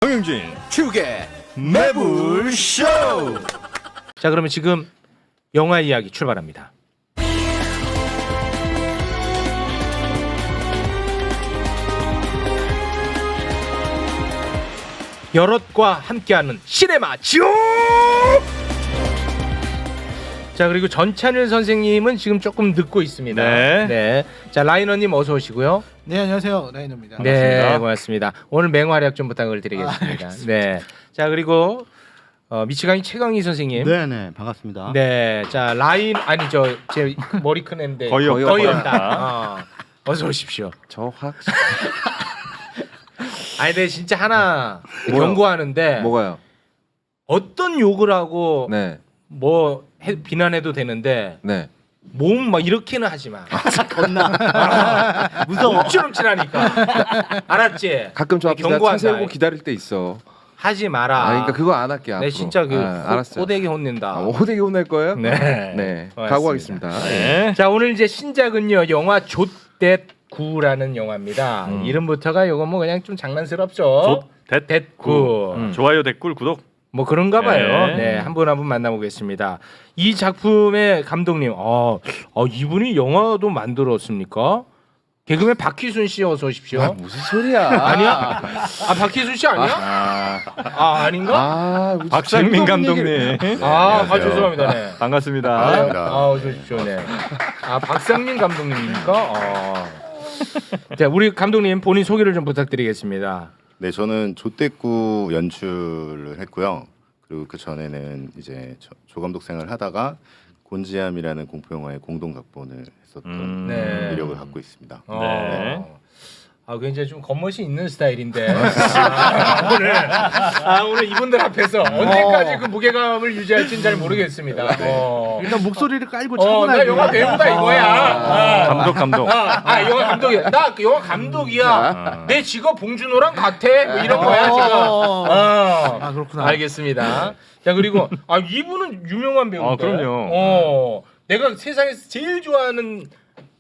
정영진 축의 매불쇼. 자, 그러면 지금 영화 이야기 출발합니다. 여럿과 함께하는 시네마 지옥. 자, 그리고 전찬일 선생님은 지금 조금 늦고 있습니다. 네. 자, 라이너님 어서 오시고요. 네, 안녕하세요. 라이너입니다. 네, 고맙습니다. 오늘 맹활약 좀 부탁을 드리겠습니다. 네. 자, 그리고 미치광이 최강희 선생님. 네네 반갑습니다. 네. 자, 라인 아니 제 머리 큰 애인데 거의 없다. 어서 오십시오. 저 확 아니, 근데 진짜 하나 뭐요? 경고하는데 뭐가요? 어떤 욕을 하고 네, 비난해도 되는데 네. 몸 막 이렇게는 하지 마. 겁나 무서워. 움찔움찔하니까. 알았지? 가끔 저 앞에 차 경고한다. 세우고 기다릴 때 있어. 하지 마라. 그러니까 그거 안 할게. 앞으로. 네, 진짜 알았어요. 호되게 혼낸다. 호되게 혼낼 거예요? 네. 네. 고맙습니다. 각오하겠습니다. 네. 자, 오늘 이제 신작은요, 영화 좆댓구라는 영화입니다. 이름부터가 요거 뭐 그냥 좀 장난스럽죠. 좆댓구. 좋아요, 댓글, 구독. 뭐 그런가 봐요. 네. 네, 한 분 한 분 만나보겠습니다. 이 작품의 감독님, 이분이 영화도 만들었습니까? 개그맨 박희순 씨 어서 오십시오. 무슨 소리야? 아니야? 박희순 씨 아니야? 아닌가? 박상민 감독님. 죄송합니다. 네. 반갑습니다. 어서 오십시오. 네. 박상민 감독님입니까? 자, 우리 감독님 본인 소개를 좀 부탁드리겠습니다. 네, 저는 좆댓구 연출을 했고요. 그리고 그 전에는 이제 조 감독 생활을 하다가 곤지암이라는 공포 영화의 공동 각본을 했었던 네. 이력을 갖고 있습니다. 네. 굉장히 좀 겉멋이 있는 스타일인데 오늘 이분들 앞에서 언제까지 그 무게감을 유지할지는 잘 모르겠습니다. 일단 목소리를 깔고 차고 나 영화 배우다 이거야. 감독. 영화 감독이야. 나 영화 감독이야. 내 직업 봉준호랑 같아. 뭐 이런 거야 지금. 그렇구나. 알겠습니다. 자, 그리고 이분은 유명한 배우인데. 그럼요. 내가 세상에서 제일 좋아하는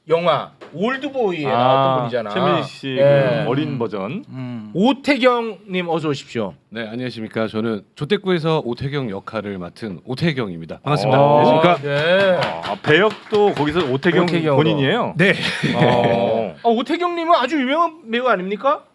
영화 올드보이에 나왔던 분이잖아. 최민희 씨 네. 그 어린 버전. 오태경님 어서 오십시오. 네, 안녕하십니까. 저는 좆댓구에서 오태경 역할을 맡은 오태경입니다. 반갑습니다. 안녕하십니까. 네. 배역도 거기서 오태경 오태경으로. 본인이에요. 네. 오태경님은 아주 유명한 배우 아닙니까?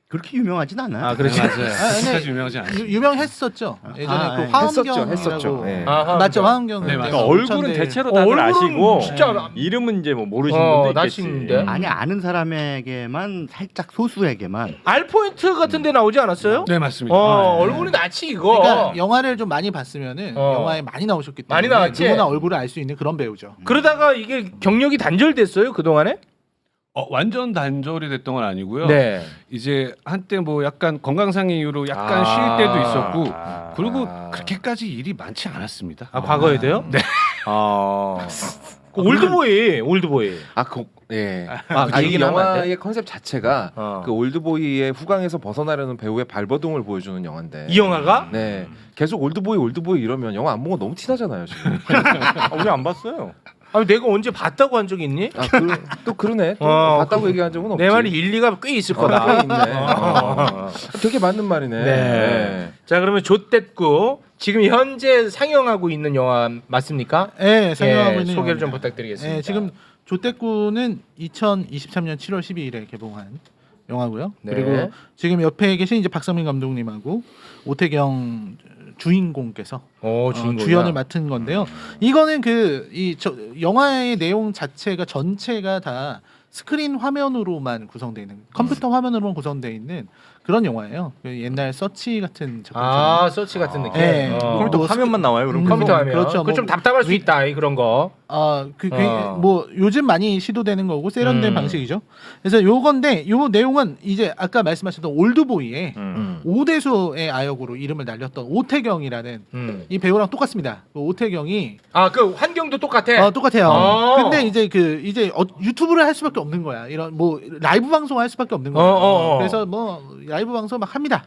그렇게 유명하진 않아요. 그렇지. 맞아요. 그렇게까지 유명하지 않습니다. 유명했었죠. 예전에 그 화엄경이라고. 했었죠. 네. 맞죠, 화엄경. 네, 그러니까 맞아요. 얼굴은 대체로 다들 얼굴은 아시고 진짜 이름은 이제 뭐 모르시는 분도 나 있겠지. 치는데. 아니 아는 사람에게만 살짝 소수에게만. 알포인트 같은 데 나오지 않았어요? 네, 맞습니다. 얼굴이 낯이 이거. 그러니까 영화를 좀 많이 봤으면은 영화에 많이 나오셨기 때문에 많이 나왔지? 누구나 얼굴을 알 수 있는 그런 배우죠. 그러다가 이게 경력이 단절됐어요, 그동안에? 완전 단절이 됐던 건 아니고요. 네. 이제 한때 뭐 약간 건강상의 이유로 약간 쉴 때도 있었고 그리고 그렇게까지 일이 많지 않았습니다. 과거에도요? 네. 올드보이. 예. 그 이 얘기는 하면 안 돼? 영화의 컨셉 자체가 그 올드보이의 후광에서 벗어나려는 배우의 발버둥을 보여주는 영화인데. 이 영화가? 네. 계속 올드보이 이러면 영화 안 보고 너무 티나잖아요, 지금. 우리 안 봤어요. 내가 언제 봤다고 한 적 있니? 또 그러네. 또 봤다고 얘기한 적은 없지. 내 말이 일리가 꽤 있을 거다. 꽤 있네. 되게 맞는 말이네. 네. 자, 그러면 좆댓구 지금 현재 상영하고 있는 영화 맞습니까? 네, 상영하고 있는 소개를 좀 영화입니다. 부탁드리겠습니다. 네, 지금 좆댓구는 2023년 7월 12일에 개봉한 영화고요. 네. 그리고 지금 옆에 계신 이제 박상민 감독님하고 오태경 주인공께서 주인공이야. 주연을 맡은 건데요. 이거는 영화의 내용 자체가 전체가 다 스크린 화면으로만 구성되어 있는 컴퓨터 화면으로만 구성되어 있는 그런 영화예요. 그 옛날 서치 같은 작품처럼. 서치 같은 느낌. 네. 컴퓨터 화면만 나와요, 그럼? 컴퓨터 화면. 그렇죠. 좀 답답할 수 있다, 그런 거. 뭐 요즘 많이 시도되는 거고 세련된 방식이죠. 그래서 요건데 요 내용은 이제 아까 말씀하셨던 올드보이의 오대수의 아역으로 이름을 날렸던 오태경이라는 이 배우랑 똑같습니다. 그 오태경이 그 환경도 똑같아. 똑같아요. 근데 이제 유튜브를 할 수밖에 없는 거야. 이런 뭐 라이브 방송을 할 수밖에 없는 거야. 그래서 뭐 라이브 방송 막 합니다.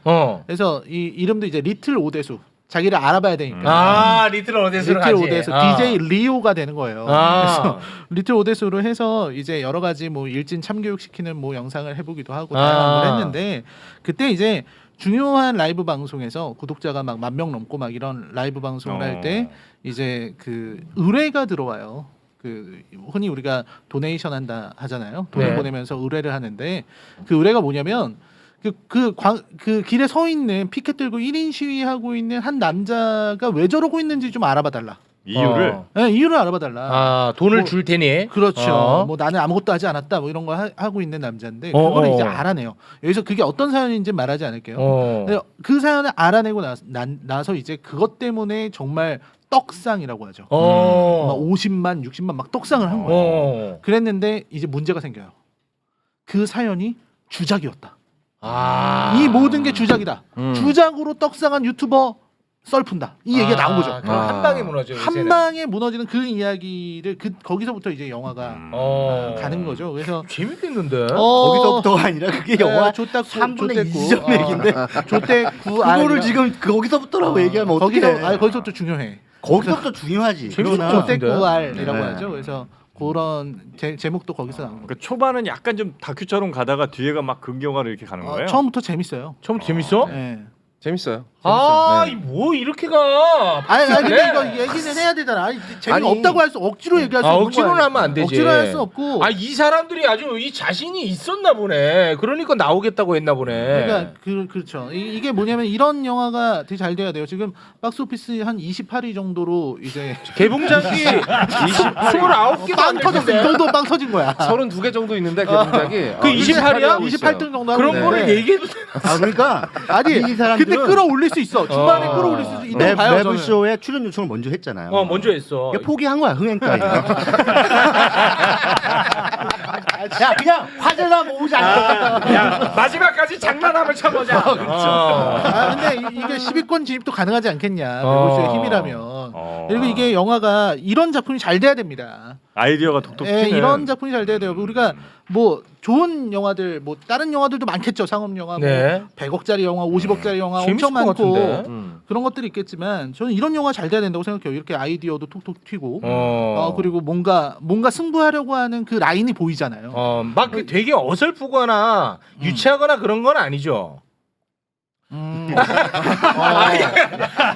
그래서 이 이름도 이제 리틀 오대수. 자기를 알아봐야 되니까. 리틀 오데스로 가지. 리틀 오데스 DJ 리오가 되는 거예요. 그래서 리틀 오데스로 해서 이제 여러 가지 뭐 일진 참교육 시키는 뭐 영상을 해보기도 하고 다양한 걸 했는데 그때 이제 중요한 라이브 방송에서 구독자가 막 10,000명 넘고 막 이런 라이브 방송을 할 때 이제 그 의뢰가 들어와요. 그 흔히 우리가 도네이션 한다 하잖아요. 돈을 네. 보내면서 의뢰를 하는데 그 의뢰가 뭐냐면 그 길에 서 있는 피켓 들고 1인 시위하고 있는 한 남자가 왜 저러고 있는지 좀 알아봐 달라. 이유를 네, 이유를 알아봐 달라. 아 돈을 뭐, 줄 테니. 그렇죠. 뭐 나는 아무것도 하지 않았다. 뭐 이런 거 하고 있는 남자인데 그거를 이제 알아내요. 여기서 그게 어떤 사연인지 말하지 않을게요. 근데 그 사연을 알아내고 나서 이제 그것 때문에 정말 떡상이라고 하죠. 막 50만, 60만 막 떡상을 한 거예요. 그랬는데 이제 문제가 생겨요. 그 사연이 주작이었다. 이 모든 게 주작이다. 주작으로 떡상한 유튜버 썰푼다. 이 얘기가 나온 거죠. 그럼 한 방에 무너져요. 한 방에 무너지는 그 이야기를 거기서부터 이제 영화가 가는 거죠. 그래서 재밌겠는데. 거기서부터가 아니라 그게 영화 조딱 3분의 2전 얘기인데 조태구 그거를 지금 거기서부터라고 얘기하면 어떻게 거기서부터 중요해. 거기서부터 중요하지. 재밌었죠. 조태구 R이라고 네. 하죠. 그래서 그런 제목도 거기서 나온 거예요. 그러니까 초반은 약간 좀 다큐처럼 가다가 뒤에가 막 극영화로 이렇게 가는 거예요. 처음부터 재밌어요. 처음 재밌어? 네. 재밌어요. 아, 네. 뭐 이렇게 가? 아니 근데 네. 이거 얘기는 해야 되잖아. 아니, 재미 아니, 없다고 할 수 억지로 얘기할 수 없는 억지로는 거야. 하면 안 되지. 억지로 할 수 없고. 아, 이 사람들이 아주 이 자신이 있었나 보네. 그러니까 나오겠다고 했나 보네. 그러니까 그렇죠. 이게 뭐냐면 이런 영화가 되게 잘 돼야 돼요. 지금 박스 오피스 한 28위 정도로 이제 개봉작이 29개 빵 터졌어. 이 정도 빵 터진 거야. 32개 정도 있는데 개봉작이 그 28이야? 28등 정도 하고 그런 거를 있는데. 얘기해도 아 그러니까 아니 이 사람들은 근데 끌어올릴 수 있어. 중반에 끌어올릴 수 있어. 이따 봐요. 저는. 매블쇼에 출연 요청을 먼저 했잖아요. 먼저 했어. 그러니까 포기한 거야 흥행가에. 야 그냥 화제나 모으자. 야, 마지막까지 장난함을 쳐보자. 근데 이게 10위권 진입도 가능하지 않겠냐. 매불쇼의 힘이라면. 그리고 이게 영화가 이런 작품이 잘 돼야 됩니다. 아이디어가 톡톡 튀는. 이런 작품이 잘 돼야 돼요. 우리가 뭐 좋은 영화들 뭐 다른 영화들도 많겠죠. 상업 영화 네. 뭐 100억짜리 영화, 50억짜리 영화 재밌을 엄청 것 많고 같은데. 그런 것들이 있겠지만 저는 이런 영화 잘 돼야 된다고 생각해요. 이렇게 아이디어도 톡톡 튀고 그리고 뭔가 승부하려고 하는 그 라인이 보이잖아요. 막 되게 어설프거나 유치하거나 그런 건 아니죠.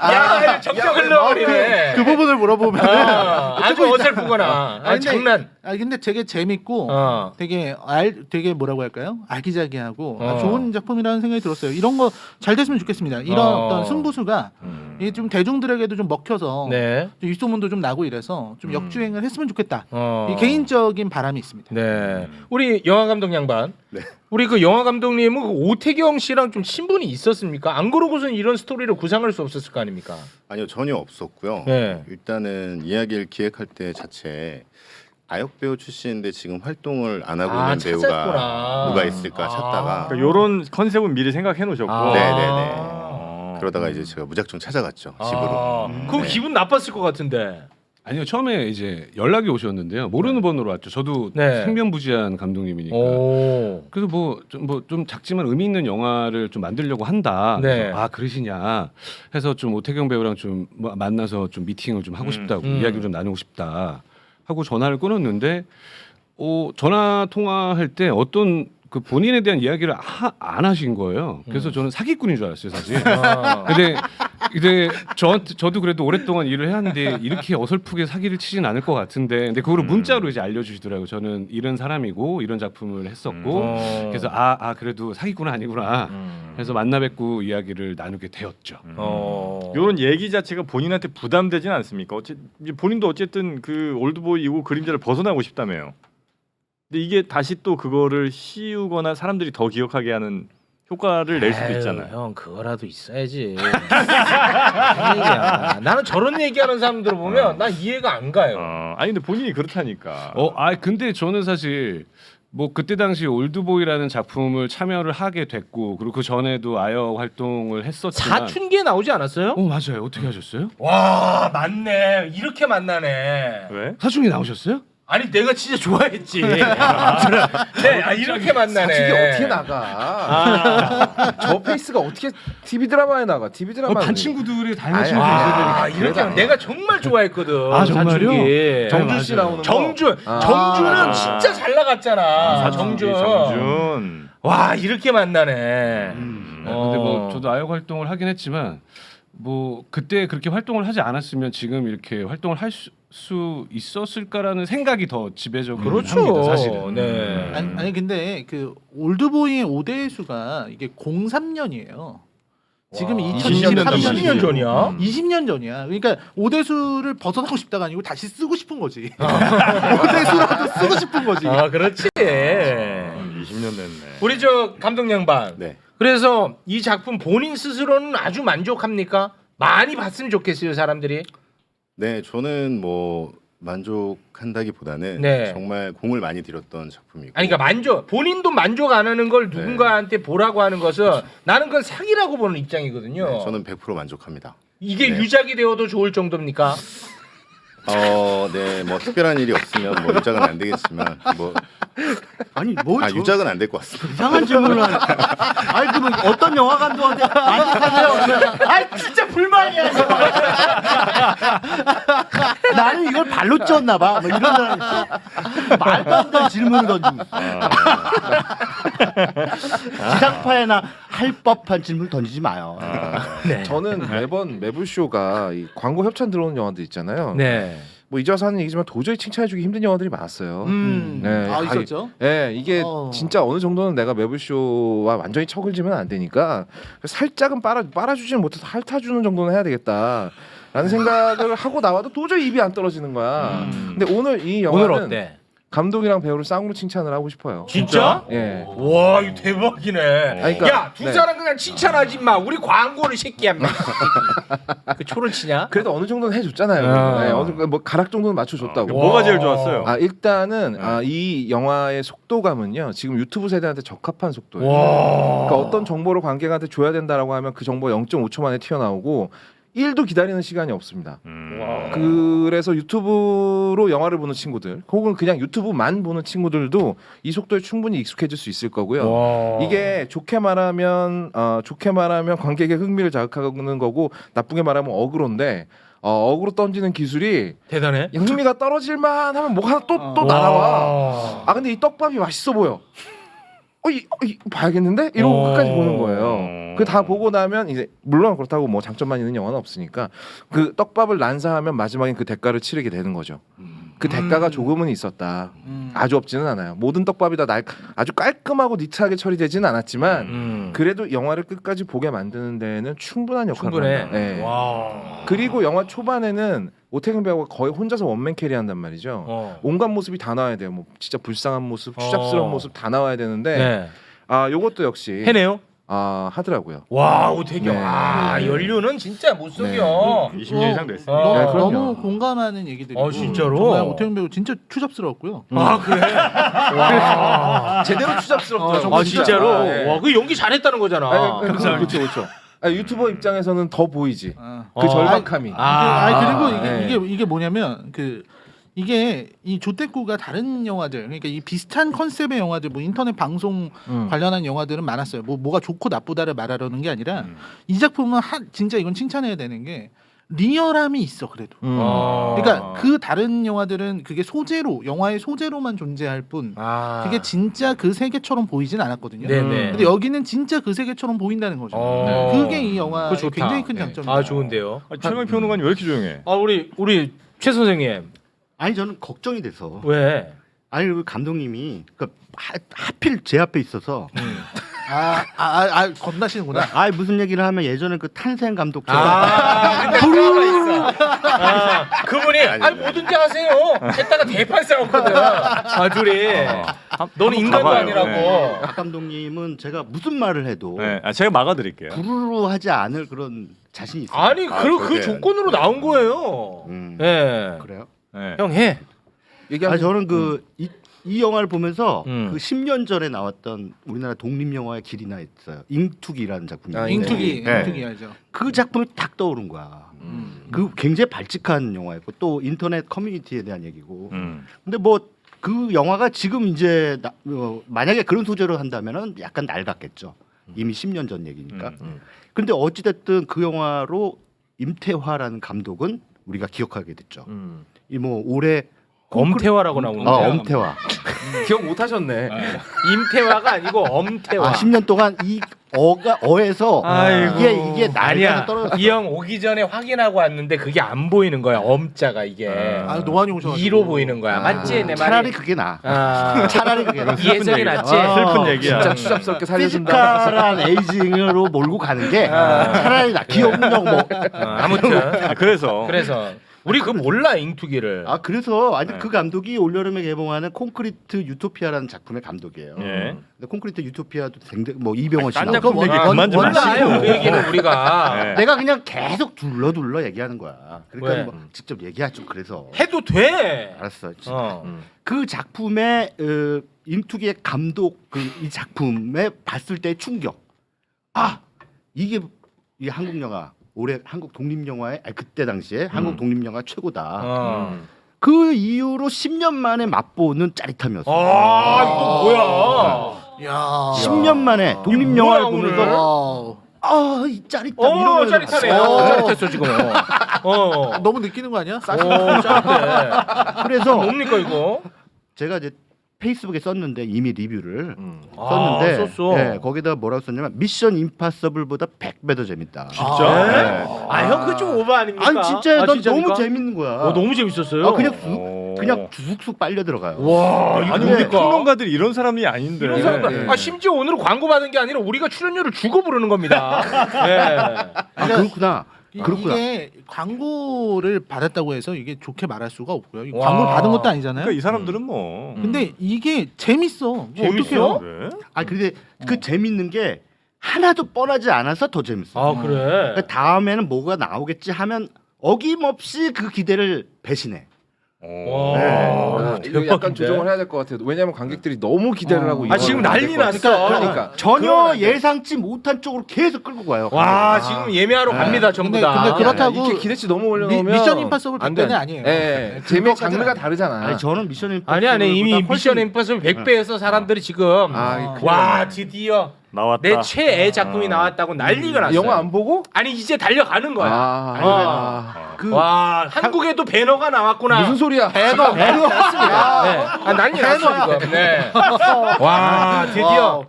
야, 정적을 넣어버리네. 그 부분을 물어보면 아주 어설프거나 장난. 근데 되게 재밌고 되게 뭐라고 할까요? 아기자기하고 좋은 작품이라는 생각이 들었어요. 이런 거 잘 됐으면 좋겠습니다. 이런 어떤 승부수가 이게 좀 대중들에게도 좀 먹혀서 네. 좀 입소문도 좀 나고 이래서 좀 역주행을 했으면 좋겠다. 이 개인적인 바람이 있습니다. 네. 우리 영화 감독 양반. 네. 우리 그 영화 감독님은 그 오태경 씨랑 좀 친분이 있었습니까? 안 그러고서는 이런 스토리를 구상할 수 없었을 거 아닙니까? 아니요 전혀 없었고요. 네. 일단은 이야기를 기획할 때 자체 아역 배우 출신인데 지금 활동을 안 하고 있는 배우가 찾았구나. 누가 있을까 찾다가 그러니까 이런 컨셉은 미리 생각해 놓으셨고. 네네네. 그러다가 이제 제가 무작정 찾아갔죠 집으로. 그럼 네. 기분 나빴을 것 같은데. 아니요 처음에 이제 연락이 오셨는데요 모르는 번호로 왔죠. 저도 네. 생명부지한 감독님이니까. 그래서 뭐 좀 작지만 의미 있는 영화를 좀 만들려고 한다. 네. 그래서 아 그러시냐 해서 좀 오태경 배우랑 좀 만나서 좀 미팅을 좀 하고 싶다고 이야기를 좀 나누고 싶다 하고 전화를 끊었는데 전화 통화할 때 어떤 그 본인에 대한 이야기를 안 하신 거예요. 그래서 저는 사기꾼인 줄 알았어요, 사실. 근데 저도 그래도 오랫동안 일을 해왔는데 이렇게 어설프게 사기를 치진 않을 것 같은데, 근데 그거를 문자로 이제 알려주시더라고요. 저는 이런 사람이고 이런 작품을 했었고, 그래서 그래도 사기꾼은 아니구나. 그래서 만나 뵙고 이야기를 나누게 되었죠. 이런 얘기 자체가 본인한테 부담되진 않습니까? 본인도 어쨌든 그 올드보이고 그림자를 벗어나고 싶다며요. 근데 이게 다시 또 그거를 씌우거나 사람들이 더 기억하게 하는 효과를 낼 수도 있잖아요. 형 그거라도 있어야지. 나는 저런 얘기하는 사람들 보면 난 이해가 안 가요. 아니 근데 본인이 그렇다니까. 근데 저는 사실 뭐 그때 당시 올드보이라는 작품을 참여를 하게 됐고, 그리고 그 전에도 아역 활동을 했었지만 사춘기에 나오지 않았어요? 맞아요. 어떻게 하셨어요? 와 맞네. 이렇게 만나네. 왜? 사춘기 나오셨어요? 아니 내가 진짜 좋아했지. 이렇게 만나네. 사춘기 어떻게 나가? 저 페이스가 어떻게 TV 드라마에 나가? TV 드라마 반 친구들이 다양한 아니, 친구들이 있어야 이렇게 그래도 내가 정말 좋아했거든. 정말요? 사춘기. 정준 씨 나오는 거. 정준은 진짜 잘 나갔잖아. 정준. 정준. 와 이렇게 만나네. 근데 뭐 저도 아역 활동을 하긴 했지만 뭐 그때 그렇게 활동을 하지 않았으면 지금 이렇게 활동을 할 수 있었을까라는 생각이 더 지배적으로 그렇죠. 합니다, 사실은. 네. 아니 근데 그 올드보이의 오대수가 이게 03년이에요. 지금 20년 2023년 전이야. 20년 전이야. 그러니까 오대수를 벗어나고 싶다가 아니고 다시 쓰고 싶은 거지. 오대수라도 쓰고 싶은 거지. 아, 그렇지. 20년 됐네. 우리 저 감독 양반. 네. 그래서 이 작품 본인 스스로는 아주 만족합니까? 많이 봤으면 좋겠어요, 사람들이. 네, 저는 뭐 만족한다기보다는 네. 정말 공을 많이 들였던 작품이고. 아니 그러니까 본인도 만족 안 하는 걸 누군가한테 보라고 하는 것은 나는 그건 사기라고 보는 입장이거든요. 네, 저는 100% 만족합니다. 이게 네. 유작이 되어도 좋을 정도입니까? 네, 뭐 특별한 일이 없으면 뭐 유작은 안 되겠지만 뭐 아니 뭐 저 유작은 안 될 것 같습니다. 이상한 질문을 하네. 아니 그러면 어떤 영화 감독한테 만족하세요? 아 진짜 불만이야. 나는 이걸 발로 쪘나 봐. 뭐 이런 사람이 있어. 말도 안 되는 질문을 던지고 있어. 지상파에나 할 법한 질문 던지지 마요. 네. 저는 매번 매불쇼가 이 광고 협찬 들어오는 영화들 있잖아요. 네. 뭐 이제 와서 하는 얘기지만 도저히 칭찬해주기 힘든 영화들이 많았어요. 네. 있었죠. 네, 이게 어. 진짜 어느 정도는 내가 매불쇼와 완전히 척을 지면 안 되니까 살짝은 빨아주지는 못해서 핥아주는 정도는 해야 되겠다라는 생각을 하고 나와도 도저히 입이 안 떨어지는 거야. 근데 오늘 이 오늘 영화는 어때? 감독이랑 배우를 쌍으로 칭찬을 하고 싶어요. 진짜? 예. 와 이거 대박이네. 그러니까, 야 두 네. 사람 그냥 칭찬하지 마. 우리 광고를 새끼야. 그 초를 치냐? 그래도 어느 정도는 해줬잖아요. 아. 네, 어느 뭐 가락 정도는 맞춰줬다고. 뭐가 제일 좋았어요? 일단은 이 영화의 속도감은요. 지금 유튜브 세대한테 적합한 속도예요. 그러니까 어떤 정보를 관객한테 줘야 된다라고 하면 그 정보 0.5초 만에 튀어나오고 1도 기다리는 시간이 없습니다. 그래서 유튜브로 영화를 보는 친구들 혹은 그냥 유튜브만 보는 친구들도 이 속도에 충분히 익숙해질 수 있을 거고요. 이게 좋게 말하면 관객의 흥미를 자극하는 거고 나쁘게 말하면 어그로인데 어그로 던지는 기술이 대단해. 흥미가 떨어질만 하면 뭐가 또 날아와. 근데 이 떡밥이 맛있어 보여. 봐야겠는데? 이러고 끝까지 보는 거예요. 그 다 보고 나면 이제 물론 그렇다고 뭐 장점만 있는 영화는 없으니까 그 떡밥을 난사하면 마지막엔 그 대가를 치르게 되는 거죠. 그 대가가 조금은 있었다. 아주 없지는 않아요. 모든 떡밥이 다 아주 깔끔하고 니트하게 처리되지는 않았지만 그래도 영화를 끝까지 보게 만드는 데는 충분한 역할을 충분해. 합니다. 네. 와. 그리고 영화 초반에는 오태경 배우가 거의 혼자서 원맨 캐리한단 말이죠. 온갖 모습이 다 나와야 돼요. 뭐 진짜 불쌍한 모습, 추잡스러운 모습 다 나와야 되는데 네. 요것도 역시 해내요? 하더라고요. 와 오태경. 네. 연륜은 진짜 못 속여. 20년 이상 됐어요. 네, 그럼요. 너무 공감하는 얘기들이고 진짜로? 정말 오태영 배우 진짜 추잡스러웠고요. 아 그래? 와. 제대로 추잡스럽더라고요. 아 진짜로? 네. 와, 그 연기 잘했다는 거잖아. 그렇죠. 유튜버 입장에서는 더 보이지. 아. 그 절박함이. 그리고 네. 이게 뭐냐면 이게 이 조태꾸가 다른 영화들 그러니까 이 비슷한 컨셉의 영화들 뭐 인터넷 방송 관련한 영화들은 많았어요. 뭐가 좋고 나쁘다를 말하려는 게 아니라 이 작품은 진짜 이건 칭찬해야 되는 게 리얼함이 있어 그래도. 그러니까 그 다른 영화들은 그게 영화의 소재로만 존재할 뿐 그게 진짜 그 세계처럼 보이진 않았거든요. 네네. 근데 여기는 진짜 그 세계처럼 보인다는 거죠. 그게 이 영화의 그거 좋다. 굉장히 큰 장점이에요. 아 좋은데요. 최강 평론가님 왜 이렇게 조용해? 우리 최 선생님 아니 저는 걱정이 돼서. 왜? 아니 그 감독님이 그러니까 하필 제 앞에 있어서. 겁나시는구나. 무슨 얘기를 하면 예전에 그 탄생 감독처럼. 그분이 뭐든지 하세요. 했다가 대판 싸웠거든. 둘이. 너는 인간도 가봐요. 아니라고. 박 감독님은 제가 무슨 말을 해도 네, 제가 막아드릴게요. 부르르 하지 않을 그런 자신이 있어요. 아니 그 절대 조건으로 나온 거예요. 예. 그래요? 네. 형 해. 저는 이 영화를 보면서 음. 그 10년 전에 나왔던 우리나라 독립 영화의 길이나 있어요. 잉투기라는 작품이. 잉투기 네. 잉투기 알죠. 그 작품이 딱 떠오른 거야. 그 굉장히 발칙한 영화였고 또 인터넷 커뮤니티에 대한 얘기고. 근데 뭐 그 영화가 지금 이제 만약에 그런 소재로 한다면은 약간 낡았겠죠. 이미 10년 전 얘기니까. 근데 어찌 됐든 그 영화로 임태화라는 감독은 우리가 기억하게 됐죠. 이 뭐 올해 엄태화라고 나오는데. 엄태화. 기억 못 하셨네. 임태화가 아니고 엄태화. 10년 동안 이 어에서 아이고. 이게 아니야. 날개가 떨어졌어. 이 형 오기 전에 확인하고 왔는데 그게 안 보이는 거야. 엄자가 이게. 아, 노안이 오셔가지고. 2로 보이는 거야. 맞지 내 말이? 차라리 그게 나. 아, 차라리 그게 나. 이 해석이 낫지. 슬픈 얘기야. 진짜 추잡스럽게 살려준다. 피지컬한 에이징으로 몰고 가는 게 차라리 나. 기억력 뭐. 아무튼 그래서 우리 그거 몰라 잉투기를. 아 그래서 아니 네. 그 감독이 올여름에 개봉하는 콘크리트 유토피아라는 작품의 감독이에요. 예. 근데 콘크리트 유토피아도 굉장히 뭐 이병헌 씨 딴 나오고 작품 얘기 그만 좀 몰라요. 하시고. 그 얘기는 우리가 네. 내가 그냥 계속 둘러 얘기하는 거야. 그러니까 왜? 뭐 직접 얘기하죠. 그래서 해도 돼. 알았어. 어. 그 작품의 인투기의 감독 이 작품에 봤을 때 충격. 아 이게 한국 영화 올해 한국 독립 영화의 그때 당시에 한국 독립 영화 최고다. 어. 그 이후로 10년 만에 맛보는 짜릿함이었어. 아, 또 뭐야? 야. 10년 만에 독립 뭐야, 영화를 오늘? 보면서 이 짜릿함 어, 이러면서 짜릿하네. 봤어. 짜릿했어 지금. 어. 너무 느끼는 거 아니야? 짜릿해. 그래서 뭡니까 이거? 제가 이제 페이스북에 썼는데 이미 리뷰를 아, 썼는데 썼어. 예, 거기다 뭐라고 썼냐면 미션 임파서블보다 100배 더 재밌다. 진짜? 네. 아, 형 그거 좀 오버 아닙니까? 아니 진짜 난 진짜입니까? 너무 재밌는 거야. 너무 재밌었어요. 아, 오. 그냥 쑥쑥 빨려 들어가요. 와, 이거 아니 근데 우리 평론가들이 이런 사람이 아닌데. 이런 사람들. 네. 아, 심지어 오늘 광고 받은 게 아니라 우리가 출연료를 주고 부르는 겁니다. 네. 아, 그렇구나. 그렇구나. 이게 광고를 받았다고 해서 이게 좋게 말할 수가 없고요. 이 와. 광고를 받은 것도 아니잖아요. 그러니까 이 사람들은 뭐. 근데 이게 재밌어. 뭐 재밌어? 어떡해요? 그래? 아 근데 그 재밌는 게 하나도 뻔하지 않아서 더 재밌어. 아, 그래. 그러니까 다음에는 뭐가 나오겠지 하면 어김없이 그 기대를 배신해. 오. 와, 이거 약간 대박인데? 조정을 해야 될 것 같아요. 왜냐하면 관객들이 너무 기대를 하고 아, 지금 이거를 난리 못 났어. 될 것 같아요. 그러니까 전혀 예상치 못한 쪽으로 계속 끌고 가요. 와, 지금 예매하러 갑니다, 전부 근데- 다. 근데 그렇다고 이렇게 기대치 너무 올려놓으면 미션 임파서블 안 100배는 돼. 아니에요. 예, 네, 재미 그거까지는 장르가 아니에요. 다르잖아. 아니 저는 미션 임파서블 아니 아니 이미 미션 임파서블 100배에서 사람들이 지금 아, 와 드디어 나왔다. 내 최애 작품이 나왔다고 난리가 났어요. 영화 안 보고? 아니 이제 달려가는 거야. 그 와 한국에도 배너가 나왔구나. 무슨 소리야? 배너 났습니다. 네. 아, 난리 났어 지금. 네. 와 드디어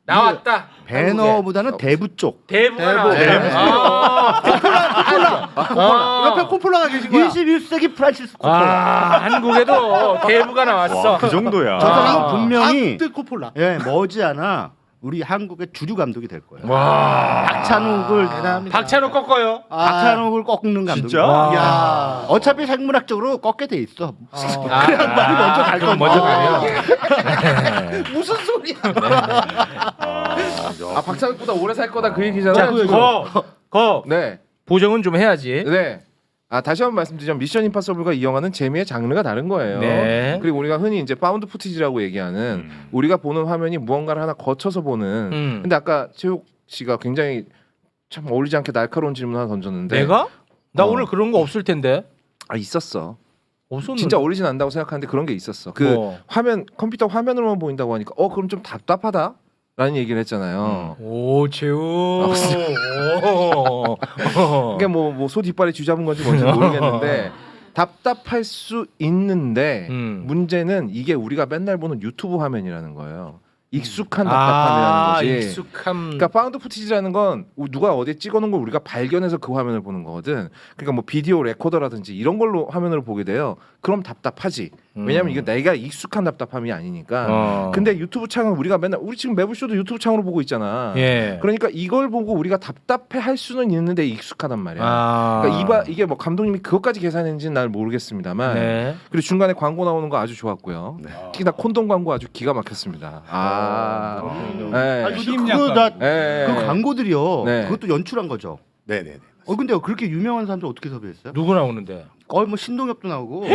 나왔다. 배너보다는 대부 쪽. 대부가 나왔네. 대부. 아, 옆에 코폴라가 계신 거야. 21세기 프란시스 코폴라. 아 한국에도 대부가 나왔어. 와, 그 정도야. 저 사람은 아. 분명히 강트 코폴라. 예 머지않아 우리 한국의 주류 감독이 될 거예요. 와 박찬욱을 대단합니다. 박찬욱 꺾어요. 박찬욱을 꺾는 감독. 진짜? 야. 어차피 생물학적으로 꺾게 돼 있어. 그 양반이 먼저 갈 그럼 건데. 먼저 가요. 무슨 소리야? 아 박찬욱보다 오래 살 거다 그 얘기잖아. 자, 거 네, 보정은 좀 해야지. 네. 아 다시 한번 말씀드리자면 미션 임파서블과 이 영화는 재미의 장르가 다른 거예요. 네. 그리고 우리가 흔히 이제 파운드 푸티지라고 얘기하는 우리가 보는 화면이 무언가를 하나 거쳐서 보는. 근데 아까 최욱 씨가 굉장히 참 어울리지 않게 날카로운 질문 하나 던졌는데 내가? 나 어. 오늘 그런 거 없을 텐데. 아 있었어. 없었는데. 진짜 어울리진 않다고 생각하는데 그런 게 있었어. 그 뭐. 화면 컴퓨터 화면으로만 보인다고 하니까 그럼 좀 답답하다. 라는 얘기를 했잖아요. 오 재우. 그게 뭐소 뒷발에 쥐 잡은 건지 뭔지 모르겠는데 답답할 수 있는데 문제는 이게 우리가 맨날 보는 유튜브 화면이라는 거예요. 익숙한 답답함이라는 거지. 익숙함. 그러니까 파운드 푸티지라는 건 누가 어디에 찍어놓은 걸 우리가 발견해서 그 화면을 보는 거거든. 그러니까 뭐 비디오 레코더라든지 이런 걸로 화면을 보게 돼요. 그럼 답답하지. 왜냐면 이게 내가 익숙한 답답함이 아니니까. 근데 유튜브 창은 우리가 맨날 우리 지금 매부쇼도 유튜브 창으로 보고 있잖아. 예. 그러니까 이걸 보고 우리가 답답해 할 수는 있는데 익숙하단 말이야. 아. 그러니까 이게 뭐 감독님이 그것까지 계산했는지는 날 모르겠습니다만. 네. 그리고 중간에 광고 나오는 거 아주 좋았고요. 특히나 콘돔 광고 아주 기가 막혔습니다. 네. 아니 그거 네. 그 광고들이요. 네. 그것도 연출한 거죠. 네네네. 근데 그렇게 유명한 사람들 어떻게 섭외했어요? 누구 나오는데? 거의 뭐 신동엽도 나오고.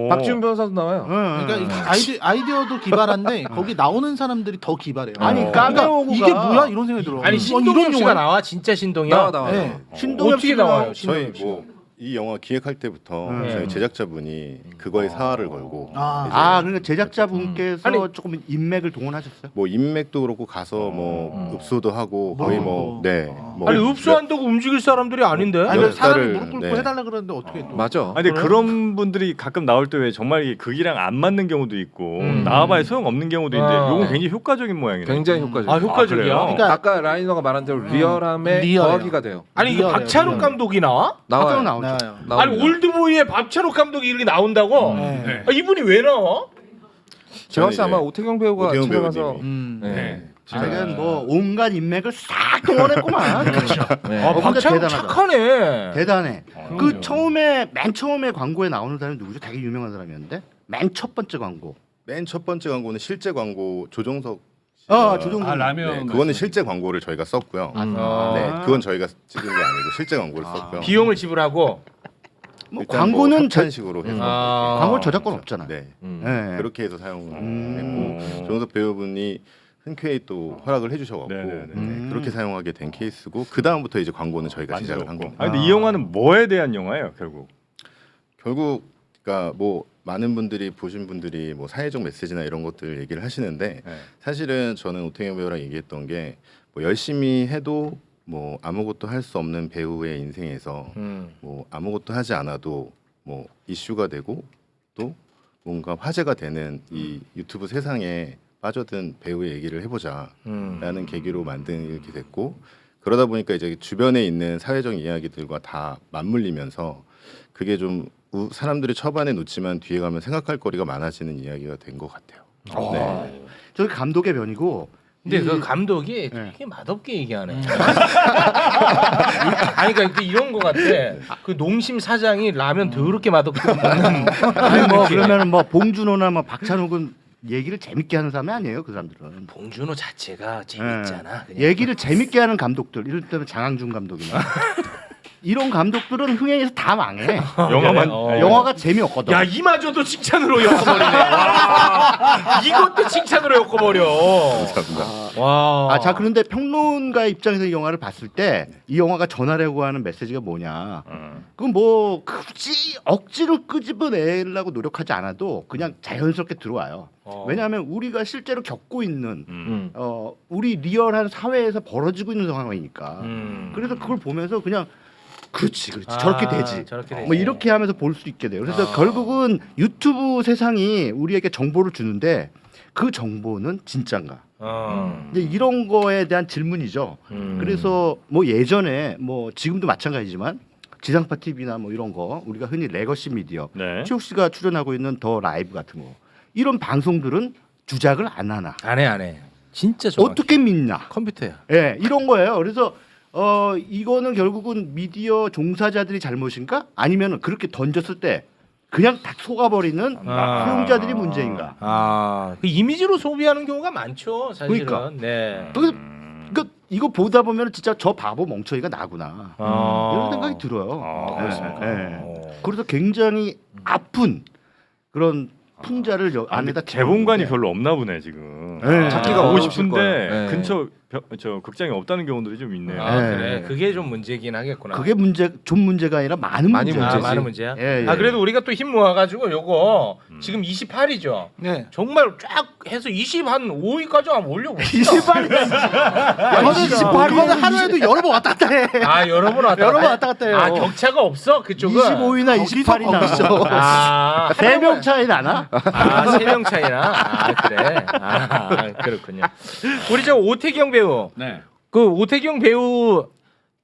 박지훈 변호사도 나와요. 그러니까 이 아이디어도 기발한데 거기 나오는 사람들이 더 기발해요. 아니 그러니까 까메오가 이게 뭐야 이런 생각이 들어. 아니 이런 신동엽 씨가 영화야? 나와? 진짜 신동엽? 나와. 네. 신동엽 어떻게 씨가 나와요? 저희 신동엽 씨? 뭐 이 영화 기획할 때부터 네. 저희 제작자분이 그거에 사활을 걸고 그러니까 제작자분께서 아니, 조금 인맥을 동원하셨어요? 뭐 인맥도 그렇고 가서 뭐 읍소도 하고 거의 뭐 아니 읍소한다고 움직일 사람들이 아닌데. 아니 몇 사람이 달을, 무릎 꿇고 네. 해달라 그러는데 어떻게 또? 맞아. 아니 근데 그런 분들이 가끔 나올 때 왜 정말 이게 극이랑 안 맞는 경우도 있고 나와봐야 소용 없는 경우도 있는데 아. 요건 굉장히 효과적인 모양이네. 굉장히 효과적. 아 효과적이야. 그래요? 그러니까 아까 라이너가 말한 대로 리얼함에 리얼해요. 더하기가 돼요. 아니 이거 리얼해요, 박찬욱 리얼. 감독이 나와? 나와요. 나와요. 나오죠. 나와요. 아니 올드보이에 박찬욱 감독이 이렇게 나온다고? 네. 아, 이분이 왜 나와? 제가 봤을 때 아마 이제 오태경 배우가 오태경 집에 가서 배우님이. 네. 자기는 뭐 온갖 인맥을 싹 동원했구만. 그렇죠. 네. 아, 진짜 박찬욱 대단하다. 착하네. 대단해. 그 맨 처음에 광고에 나오는 사람이 누구죠? 되게 유명한 사람이었는데 맨 첫 번째 광고. 맨 첫 번째 광고는 실제 광고 조정석 조정석. 아 라면. 그거는 실제 광고를 저희가 썼고요. 아. 네, 그건 저희가 찍은 게 아니고 실제 광고를 썼고요. 비용을 지불하고. 뭐 일단 광고는 뭐 협찬식으로 해서 광고 저작권 없잖아. 네, 네. 그렇게 해서 사용을 했고 조정석 배우분이 흔쾌히 또 허락을 해주셔갖고 네네네. 네, 그렇게 사용하게 된 케이스고 그 다음부터 이제 광고는 저희가 제작을 한 겁니다. 아 근데 이 영화는 뭐에 대한 영화예요 결국? 결국 그러니까 뭐 많은 분들이 보신 분들이 뭐 사회적 메시지나 이런 것들 얘기를 하시는데 네. 사실은 저는 오태경 배우랑 얘기했던 게 뭐 열심히 해도 뭐 아무것도 할 수 없는 배우의 인생에서 뭐 아무것도 하지 않아도 뭐 이슈가 되고 또 뭔가 화제가 되는 이 유튜브 세상에 빠져든 배우의 얘기를 해보자라는 계기로 만들게 됐고 그러다 보니까 이제 주변에 있는 사회적 이야기들과 다 맞물리면서 그게 좀 사람들이 초반에 놓지만 뒤에 가면 생각할 거리가 많아지는 이야기가 된 것 같아요. 네. 저기 감독의 면이고. 근데 그 감독이 네. 되게 맛없게 얘기하네. 아니 그러니까 이런 거 같아. 그 농심 사장이 라면 더럽게 맛없게 먹는. 아니 뭐 그러면 뭐 봉준호나 뭐 박찬욱은 얘기를 재밌게 하는 사람이 아니에요. 그 사람들은. 봉준호 자체가 재밌잖아. 그냥. 얘기를 재밌게 하는 감독들, 이럴 때는 장항준 감독이나 이런 감독들은 흥행에서 다 망해. 영화만 영화가 재미없거든. 야 이마저도 칭찬으로 엮어버리네. 와, 이것도 칭찬으로 엮어버려. 와. 자 그런데 평론가 입장에서 이 영화를 봤을 때 이 영화가 전하려고 하는 메시지가 뭐냐? 그건 뭐 굳이 억지로 끄집어내려고 노력하지 않아도 그냥 자연스럽게 들어와요. 왜냐하면 우리가 실제로 겪고 있는 우리 리얼한 사회에서 벌어지고 있는 상황이니까. 그래서 그걸 보면서 그냥 그렇지 저렇게 되지. 저렇게 되지. 뭐 이렇게 하면서 볼 수 있게 돼요. 그래서 결국은 유튜브 세상이 우리에게 정보를 주는데 그 정보는 진짠가? 이제 이런 거에 대한 질문이죠. 그래서 뭐 예전에 뭐 지금도 마찬가지지만 지상파 TV나 뭐 이런 거 우리가 흔히 레거시 미디어 네. 최욱 씨가 출연하고 있는 더 라이브 같은 거 이런 방송들은 주작을 안 하나? 안 해. 진짜 정확해. 어떻게 믿냐? 컴퓨터야. 예, 이런 거예요. 그래서 이거는 결국은 미디어 종사자들이 잘못인가? 아니면 그렇게 던졌을 때 그냥 딱 속아버리는 수용자들이 문제인가? 그 이미지로 소비하는 경우가 많죠, 사실은. 그러니까. 네. 그러니까 이거 보다 보면 진짜 저 바보 멍청이가 나구나 이런 생각이 들어요. 그렇습니까? 그래서 굉장히 아픈 그런 풍자를 안에다 개봉관이 집어넣는데 별로 없나 보네 지금. 네. 찾기가 보고 어려우실 싶은데 거예요. 네. 근처 저 극장이 없다는 경우들이 좀 있네요. 그래. 그게 좀 문제긴 하겠구나. 그게 좀 문제가 아니라 많은 많이 문제예요. 문제지. 많은 문제야. 예, 예. 그래도 우리가 또 힘 모아가지고 요거 지금 28이죠. 네. 정말 쫙 해서 20한 5위까지 한번 올려봅시다. 28이 그거는 하루에도 여러 번 왔다 갔다 해. 여러 번 왔다 여러 번 왔다 갔다 해요. 격차가 없어 그쪽은. 25위나 28이 나죠. 3명 차이 나나? 3명 차이나. 그래. 그렇군요. 우리 저 오태경 배우. 네. 그 오태경 배우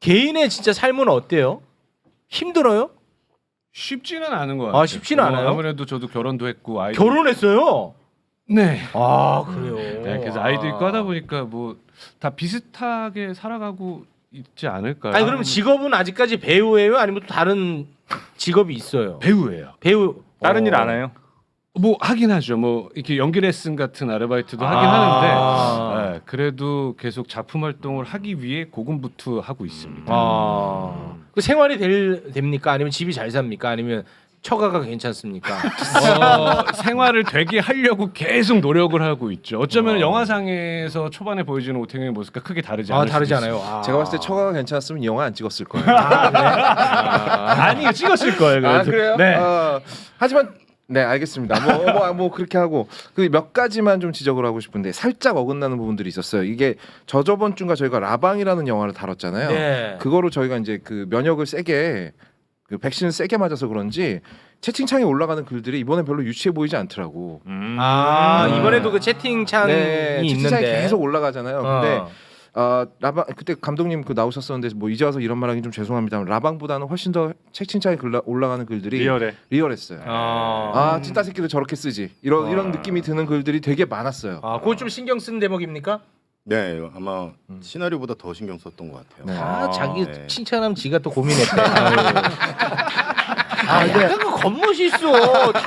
개인의 진짜 삶은 어때요? 힘들어요? 쉽지는 않은 것 같아요. 쉽지는 않아요? 아무래도 저도 결혼도 했고 아이. 결혼했어요? 네. 그래요. 네, 그래서 아이도 있고 하다 보니까 뭐 다 비슷하게 살아가고 있지 않을까. 아니 그럼 직업은 아직까지 배우예요? 아니면 또 다른 직업이 있어요? 배우예요. 배우 다른 일 안 해요? 뭐 하긴 하죠. 뭐 이렇게 연기 레슨 같은 아르바이트도 하긴 하는데 네, 그래도 계속 작품 활동을 하기 위해 고군분투하고 있습니다. 그 생활이 됩니까? 아니면 집이 잘 삽니까? 아니면 처가가 괜찮습니까? 생활을 되게 하려고 계속 노력을 하고 있죠. 어쩌면 영화상에서 초반에 보여주는 오태경의 모습과 크게 다르지 않을 다르지 수도 있어요. 않아요. 제가 봤을 때 처가가 괜찮았으면 이 영화 안 찍었을 거예요. 아니 찍었을 거예요. 아 그래도. 그래요? 네. 하지만 네 알겠습니다. 뭐 그렇게 하고 그 몇 가지만 좀 지적을 하고 싶은데 살짝 어긋나는 부분들이 있었어요. 이게 저번 주인가 저희가 라방이라는 영화를 다뤘잖아요. 네. 그거로 저희가 이제 그 면역을 세게 그 백신을 세게 맞아서 그런지 채팅창에 올라가는 글들이 이번에 별로 유치해 보이지 않더라고. 이번에도 그 채팅창이 네, 채팅창에 있는데 계속 올라가잖아요. 근데 라방 그때 감독님 그 나오셨었는데 뭐 이제 와서 이런 말하기 좀 죄송합니다만 라방보다는 훨씬 더 채팅창에 올라가는 글들이 리얼했어요. 찐따 새끼들 저렇게 쓰지 이런 느낌이 드는 글들이 되게 많았어요. 그거 좀 신경 쓴 대목입니까? 네, 아마 시나리오보다 더 신경 썼던 것 같아요. 네. 자기 네. 칭찬하면 지가 또 고민했대. 약간 그 겉멋이 있어. 다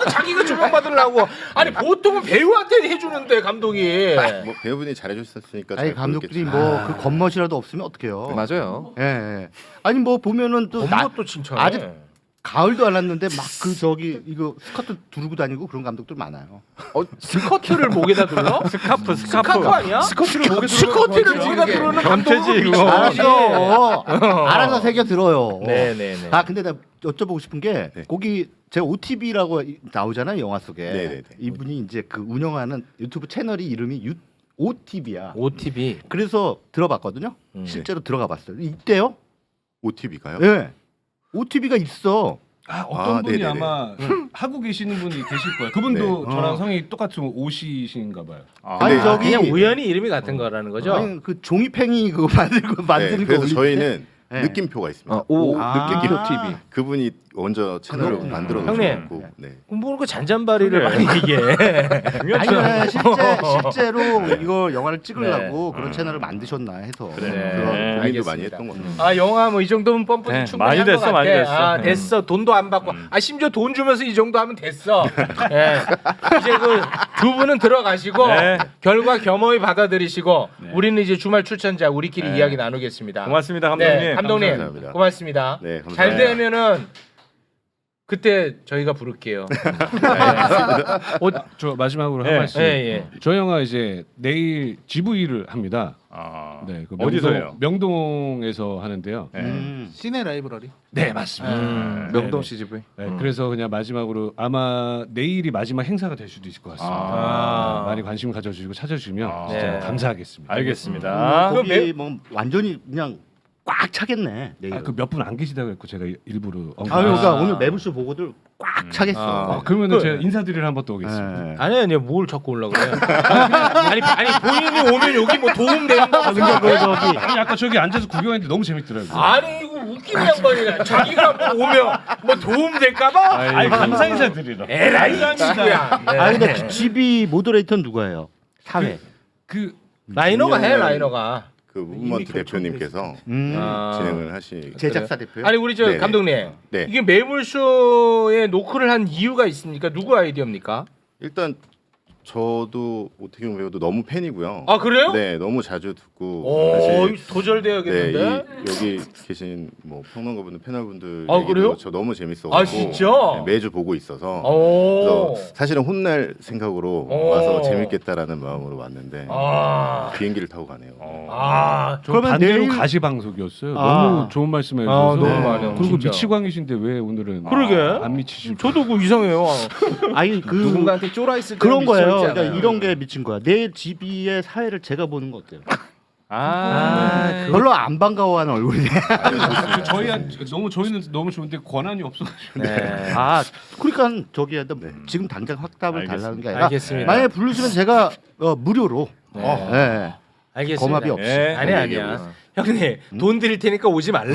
자기가 주목받으려고. 아니 보통은 배우한테 해주는데 감독이. 뭐 배우분이 잘해주셨으니까. 아니 잘 감독들이 모르겠죠. 뭐 그 겉멋이라도 없으면 어떡해요. 맞아요. 예, 예. 아니 뭐 보면은 또 겉멋도 칭찬해. 아직 가을도 안 왔는데 막 그 저기 이거 스커트 두르고 다니고 그런 감독들 많아요. 스커트를 목에다 둘러? 스카프 스카프 아니야? 스커트를 목에 스커트를 목에다 두르는 감독은 변태지, 이거. 미친놈이지. 알아서 새겨 들어요. 네네네. 아 근데 나 여쭤보고 싶은 게 네. 거기 제가 OTV라고 나오잖아요 영화 속에. 네네네. 이분이 이제 그 운영하는 유튜브 채널이 이름이 OTV야. OTV. 그래서 들어봤거든요. 실제로 들어가봤어요. 있대요? OTV가요? 네. OTV가 있어. 어떤 분이 네네네. 아마 하고 계시는 분이 계실 거예요. 그분도 네. 저랑 성이 똑같은 오시신가 봐요. 아니 저기 그냥 우연히 이름이 같은 거라는 거죠? 아니 그 종이팽이 그거 만드는 네, 거 그래서 올릴 저희는 네. 느낌표가 있습니다. 느낌표 TV. 그분이 먼저 채널을 그렇구나. 만들어 형님. 놓으셨고, 네. 모르고 잔잔바리를 많이 얘기해. 아니 실제로 이거 영화를 찍으려고 그런 채널을 만드셨나 해서 그래. 네. 그런 고민도 알겠습니다. 많이 했던 것 같아요. 아 영화 뭐 이 정도면 펌프는 네, 충분히 많이 한것 됐어, 같아. 많이 됐어. 됐어. 돈도 안 받고. 심지어 돈 주면서 이 정도 하면 됐어. 예. 이제 그 두 분은 들어가시고 네. 결과 겸허히 받아들이시고 우리는 이제 주말 출전자 우리끼리 이야기 나누겠습니다. 고맙습니다, 감독님. 네, 감독님 감사합니다. 고맙습니다. 네, 감사합니다. 잘 되면은 그때 저희가 부를게요. 저 마지막으로 네. 한 말씀. 예, 예. 저 영화 이제 내일 GV를 합니다. 아, 네, 그 어디서요? 명동에서 하는데요. 네. 시네 라이브러리. 네, 맞습니다. 명동 CGV. 네, 그래서 그냥 마지막으로 아마 내일이 마지막 행사가 될 수도 있을 것 같습니다. 아. 많이 관심 가져주시고 찾아주시면 진짜 네. 감사하겠습니다. 알겠습니다. 그럼 거기 뭐 완전히 그냥 꽉 차겠네. 내일. 그 몇 분 안 계시다고 했고 제가 일부러 그러니까 오늘 매불쇼 보고들 꽉 차겠어. 그러면 제가 인사드리러 한번 또 오겠습니다. 네. 아니 뭘 자꾸 올라 그래? 아니 본인이 오면 여기 뭐 도움 된다고 생각해 저기. 아니 아까 저기 앉아서 구경했는데 너무 재밌더라고요. 아니 이거 웃기는 양반이야. 자기가 뭐 오면 뭐 도움 될까봐? 아니, 감사 인사 드리러. 에라이 친구야. 아 근데 그 GB 모더레이터는 누가예요? 사회. 그 라이너가 해 라이너가. 그 무브먼트 대표님께서 진행을 하시. 제작사 대표요? 아니 우리 저 네네. 감독님 네. 이게 매물쇼에 노크를 한 이유가 있습니까? 누구 아이디어입니까? 일단 저도 오태경 배우도 너무 팬이고요. 아 그래요? 네, 너무 자주 듣고 오 사실 도절돼야겠는데. 네, 여기 계신 뭐 평론가분들, 패널분들 아, 얘기도 그래요? 저 너무 재밌어가지고 아, 진짜? 네, 매주 보고 있어서 오. 그래서 사실은 혼날 생각으로 오. 와서 재밌겠다라는 마음으로 왔는데 아. 비행기를 타고 가네요. 아. 저 그러면 반대로 내일- 가시방석이었어요. 아. 너무 좋은 말씀해 아, 주셔서. 너무 많아요, 그리고 진짜. 미치광이신데 왜 오늘은 그러게. 안 미치시고? 저도 그 이상해요. 아니 그 누군가한테 쫄아 있을 때 그런 거예요. 그러니까 이런 게 미친 거야. 내 GB의 사회를 제가 보는 거 어때요? 별로 안 반가워하는 얼굴이네. 저희는 너무 좋은데 권한이 없어가지고. 네. 아 그러니까 저기 지금 당장 확답을 달라는 게 아니라 알겠습니다. 만약에 부르시면 제가 무료로 네. 알겠습니다. 검압이 없이. 네. 아니 아니야. 형님 돈 드릴 테니까 오지 말래.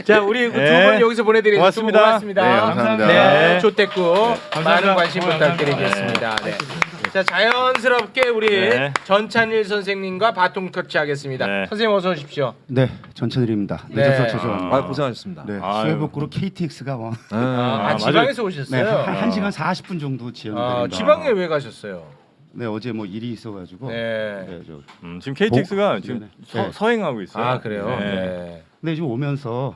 자 우리 두 네. 분 여기서 보내드리겠습니다. 두 분 고맙습니다. 고맙습니다. 네, 감사합니다. 네, 네. 좋댔고 많은 관심 감사합니다. 부탁드리겠습니다. 네. 자 자연스럽게 우리 네. 전찬일 선생님과 바통 터치하겠습니다. 네. 선생님 어서 오십시오. 네, 전천일입니다. 네. 늦어서 죄송합니다. 아 고생하셨습니다. 네, 아유. 수해복구로 KTX가 아, 지방에서 오셨어요. 네, 1시간 40분 정도 지연됩니다. 지방에 왜 가셨어요? 네, 어제 뭐 일이 있어가지고. 네. 네, 저, 지금 KTX가 지금 네네. 서행하고 있어요. 아 그래요. 네. 네. 근데 지금 오면서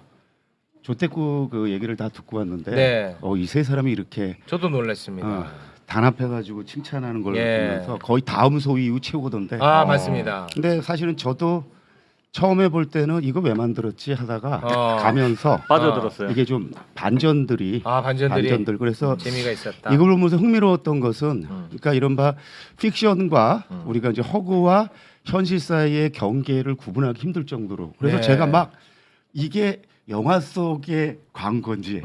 조태구 그 얘기를 다 듣고 왔는데 네. 이 세 사람이 이렇게 저도 놀랐습니다. 단합해가지고 칭찬하는 걸 예. 보면서 거의 다음 소위 이후 최고던데. 아 맞습니다. 근데 사실은 저도 처음에 볼 때는 이거 왜 만들었지 하다가 가면서 빠져들었어요. 이게 좀 반전들이 반전들이 그래서 재미가 있었다. 이걸 보면서 흥미로웠던 것은 그러니까 이른바 픽션과 우리가 이제 허구와 현실 사이의 경계를 구분하기 힘들 정도로 그래서 네. 제가 막 이게 영화 속의 광고인지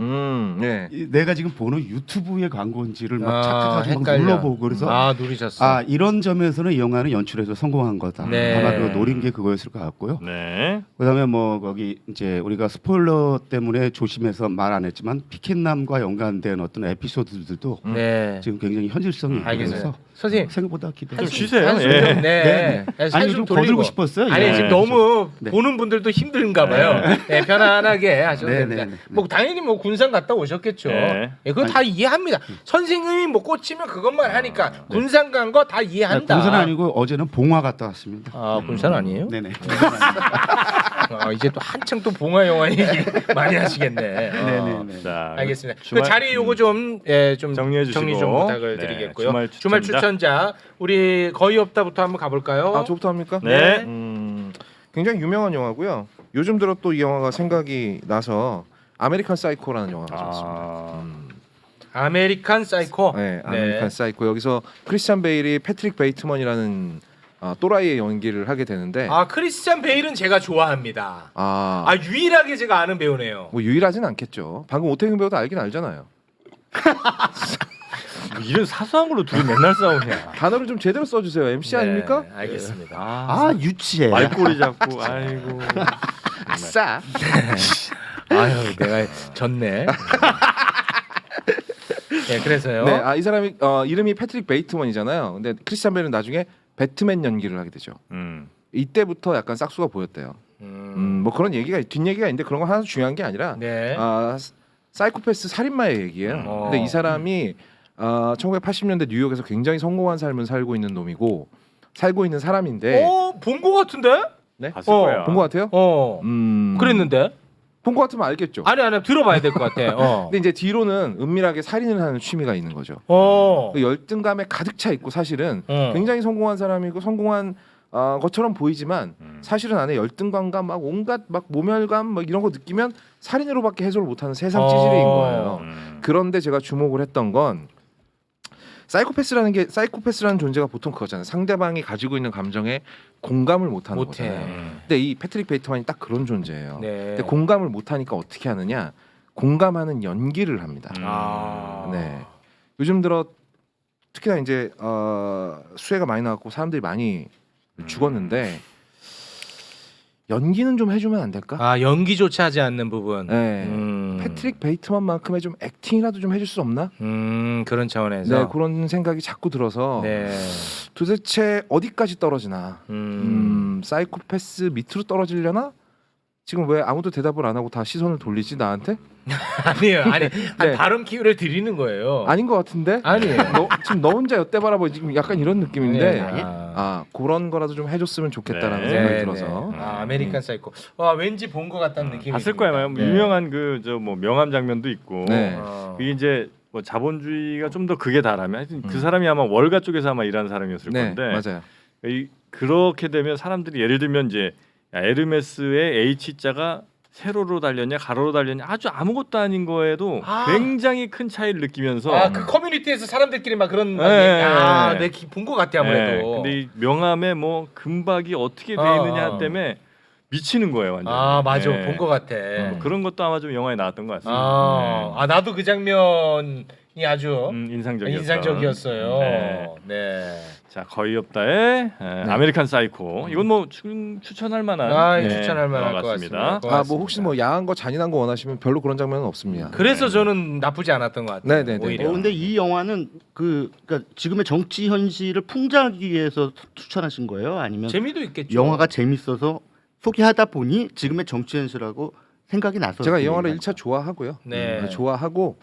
네. 내가 지금 보는 유튜브의 광고인지를 막 아, 착각하고 막 헷갈려. 눌러보고 그래서 누리셨어. 이런 점에서는 이 영화는 연출에서 성공한 거다. 네. 아마 그 노린 게 그거였을 것 같고요. 네. 그다음에 뭐 거기 이제 우리가 스포일러 때문에 조심해서 말 안 했지만 피켓남과 연관된 어떤 에피소드들도 네. 지금 굉장히 현실성이 있고 알겠습니다. 그래서 선생님 생각보다 기대. 좀 쉬세요. 한숨 예. 좀, 네. 아니 한숨 좀 돌리고. 거들고 싶었어요. 아니 예. 지금 너무 네. 보는 분들도 힘든가 봐요. 네, 편안하게 하셔도 네, 됩니다. 네, 네. 뭐 당연히 뭐 군산 갔다 오셨겠죠. 네. 예, 그거 다 이해합니다. 선생님이 뭐 꽂히면 그것만 하니까 군산 간 거 다 이해한다. 군산 아니고 어제는 봉화 갔다 왔습니다. 군산 아니에요? 네네. 이제 또 한창 또 봉화 영화 얘기 많이 하시겠네. 네네네. 자, 알겠습니다. 주말- 그 자리 요거 좀 정리해 주시고. 정리 좀 부탁을 네, 드리겠고요. 주말 추천자 우리 거의 없다부터 한번 가볼까요? 저부터 합니까? 네. 굉장히 유명한 영화고요. 요즘 들어 또 이 영화가 생각이 나서 아메리칸 사이코라는 영화가 나왔습니다. 아메리칸 사이코. 네, 아메리칸 사이코. 여기서 크리스찬 베일이 패트릭 베이트먼이라는 또라이의 연기를 하게 되는데 크리스찬 베일은 제가 좋아합니다. 아, 유일하게 제가 아는 배우네요. 뭐 유일하진 않겠죠. 방금 오태경 배우도 알긴 알잖아요. 이런 사소한 걸로 둘이 맨날 싸우냐. 단어를 좀 제대로 써주세요. MC 아닙니까? 네, 알겠습니다. 유치해. 말꼬리 잡고 아이고. 아싸. 아유, 내가 졌네. 네, 그래서요. 네, 이 사람이 이름이 패트릭 베이트먼이잖아요. 근데 크리스찬 베일은 나중에 배트맨 연기를 하게 되죠. 이때부터 약간 싹수가 보였대요. 뭐 그런 얘기가 뒷얘기가 있는데 그런 거 하나 중요한 게 아니라 네. 사이코패스 살인마의 얘기예요. 근데 이 사람이 1980년대 뉴욕에서 굉장히 성공한 삶을 살고 있는 놈이고 살고 있는 사람인데 본 거 같은데? 네? 봤을 거야. 본 것 같아요? 그랬는데? 본 것 같으면 알겠죠. 아니 들어봐야 될 것 같아. 근데 이제 뒤로는 은밀하게 살인을 하는 취미가 있는 거죠. 그 열등감에 가득 차 있고 사실은 굉장히 성공한 사람이고 성공한 것처럼 보이지만 사실은 안에 열등감과 막 온갖 막 모멸감 막 이런 거 느끼면 살인으로밖에 해소를 못하는 세상 찌질인 거예요. 그런데 제가 주목을 했던 건 사이코패스라는 존재가 보통 그거잖아요. 상대방이 가지고 있는 감정에 공감을 못하는 거잖아요. 근데 이 패트릭 베이트만이 딱 그런 존재예요. 네. 근데 공감을 못하니까 어떻게 하느냐? 공감하는 연기를 합니다. 네. 요즘 들어 특히나 이제 수해가 많이 나왔고 사람들이 많이 죽었는데 연기는 좀 해주면 안 될까? 연기조차 하지 않는 부분. 네. 패트릭 베이트만만큼의 좀 액팅이라도 좀 해줄 수 없나? 그런 차원에서. 네, 그런 생각이 자꾸 들어서 네. 도대체 어디까지 떨어지나? 사이코패스 밑으로 떨어지려나? 지금 왜 아무도 대답을 안 하고 다 시선을 돌리지 나한테? 아니에요. 네. 발음 기회를 드리는 거예요. 아닌 것 같은데? 아니에요. 지금 너 혼자 엿대 바라보지 지금 약간 이런 느낌인데 네. 그런 거라도 좀 해줬으면 좋겠다라는 네. 생각이 네, 들어서 네. 아메리칸 사이코. 왠지 본 것 같다는 느낌이. 봤을 듭니다. 거야. 네. 유명한 그 저 뭐 명함 장면도 있고. 네. 이게 이제 뭐 자본주의가 좀 더 극에 달하면 하여튼 그 사람이 아마 월가 쪽에서 아마 일하는 사람이었을 네, 건데 맞아요. 그렇게 되면 사람들이 예를 들면 이제 에르메스의 H자가 세로로 달렸냐 가로로 달렸냐 아주 아무것도 아닌 거에도 굉장히 큰 차이를 느끼면서 그 커뮤니티에서 사람들끼리 막 그런 네. 내가 본 것 같아 아무래도. 네, 근데 이 명함에 뭐 금박이 어떻게 돼 있느냐 때문에 미치는 거예요 완전. 맞아 네. 본 것 같아. 뭐 그런 것도 아마 좀 영화에 나왔던 것 같습니다. 나도 그 장면이 아주 인상적이었어요. 인상적이었어요. 네. 자 거의 없다의 아메리칸 사이코 이건 뭐 추천할 만한 추천할 만할 영화 것 같습니다. 같습니다. 뭐 혹시 뭐 야한 거 잔인한 거 원하시면 별로 그런 장면은 없습니다. 그래서 저는 나쁘지 않았던 것 같아요. 네네네. 오히려. 근데 이 영화는 그러니까 지금의 정치 현실을 풍자하기 위해서 추천하신 거예요? 아니면 재미도 있겠죠. 영화가 재밌어서 소개하다 보니 지금의 정치 현실하고 생각이 나서 제가 이 영화를 1차 좋아하고요. 네. 좋아하고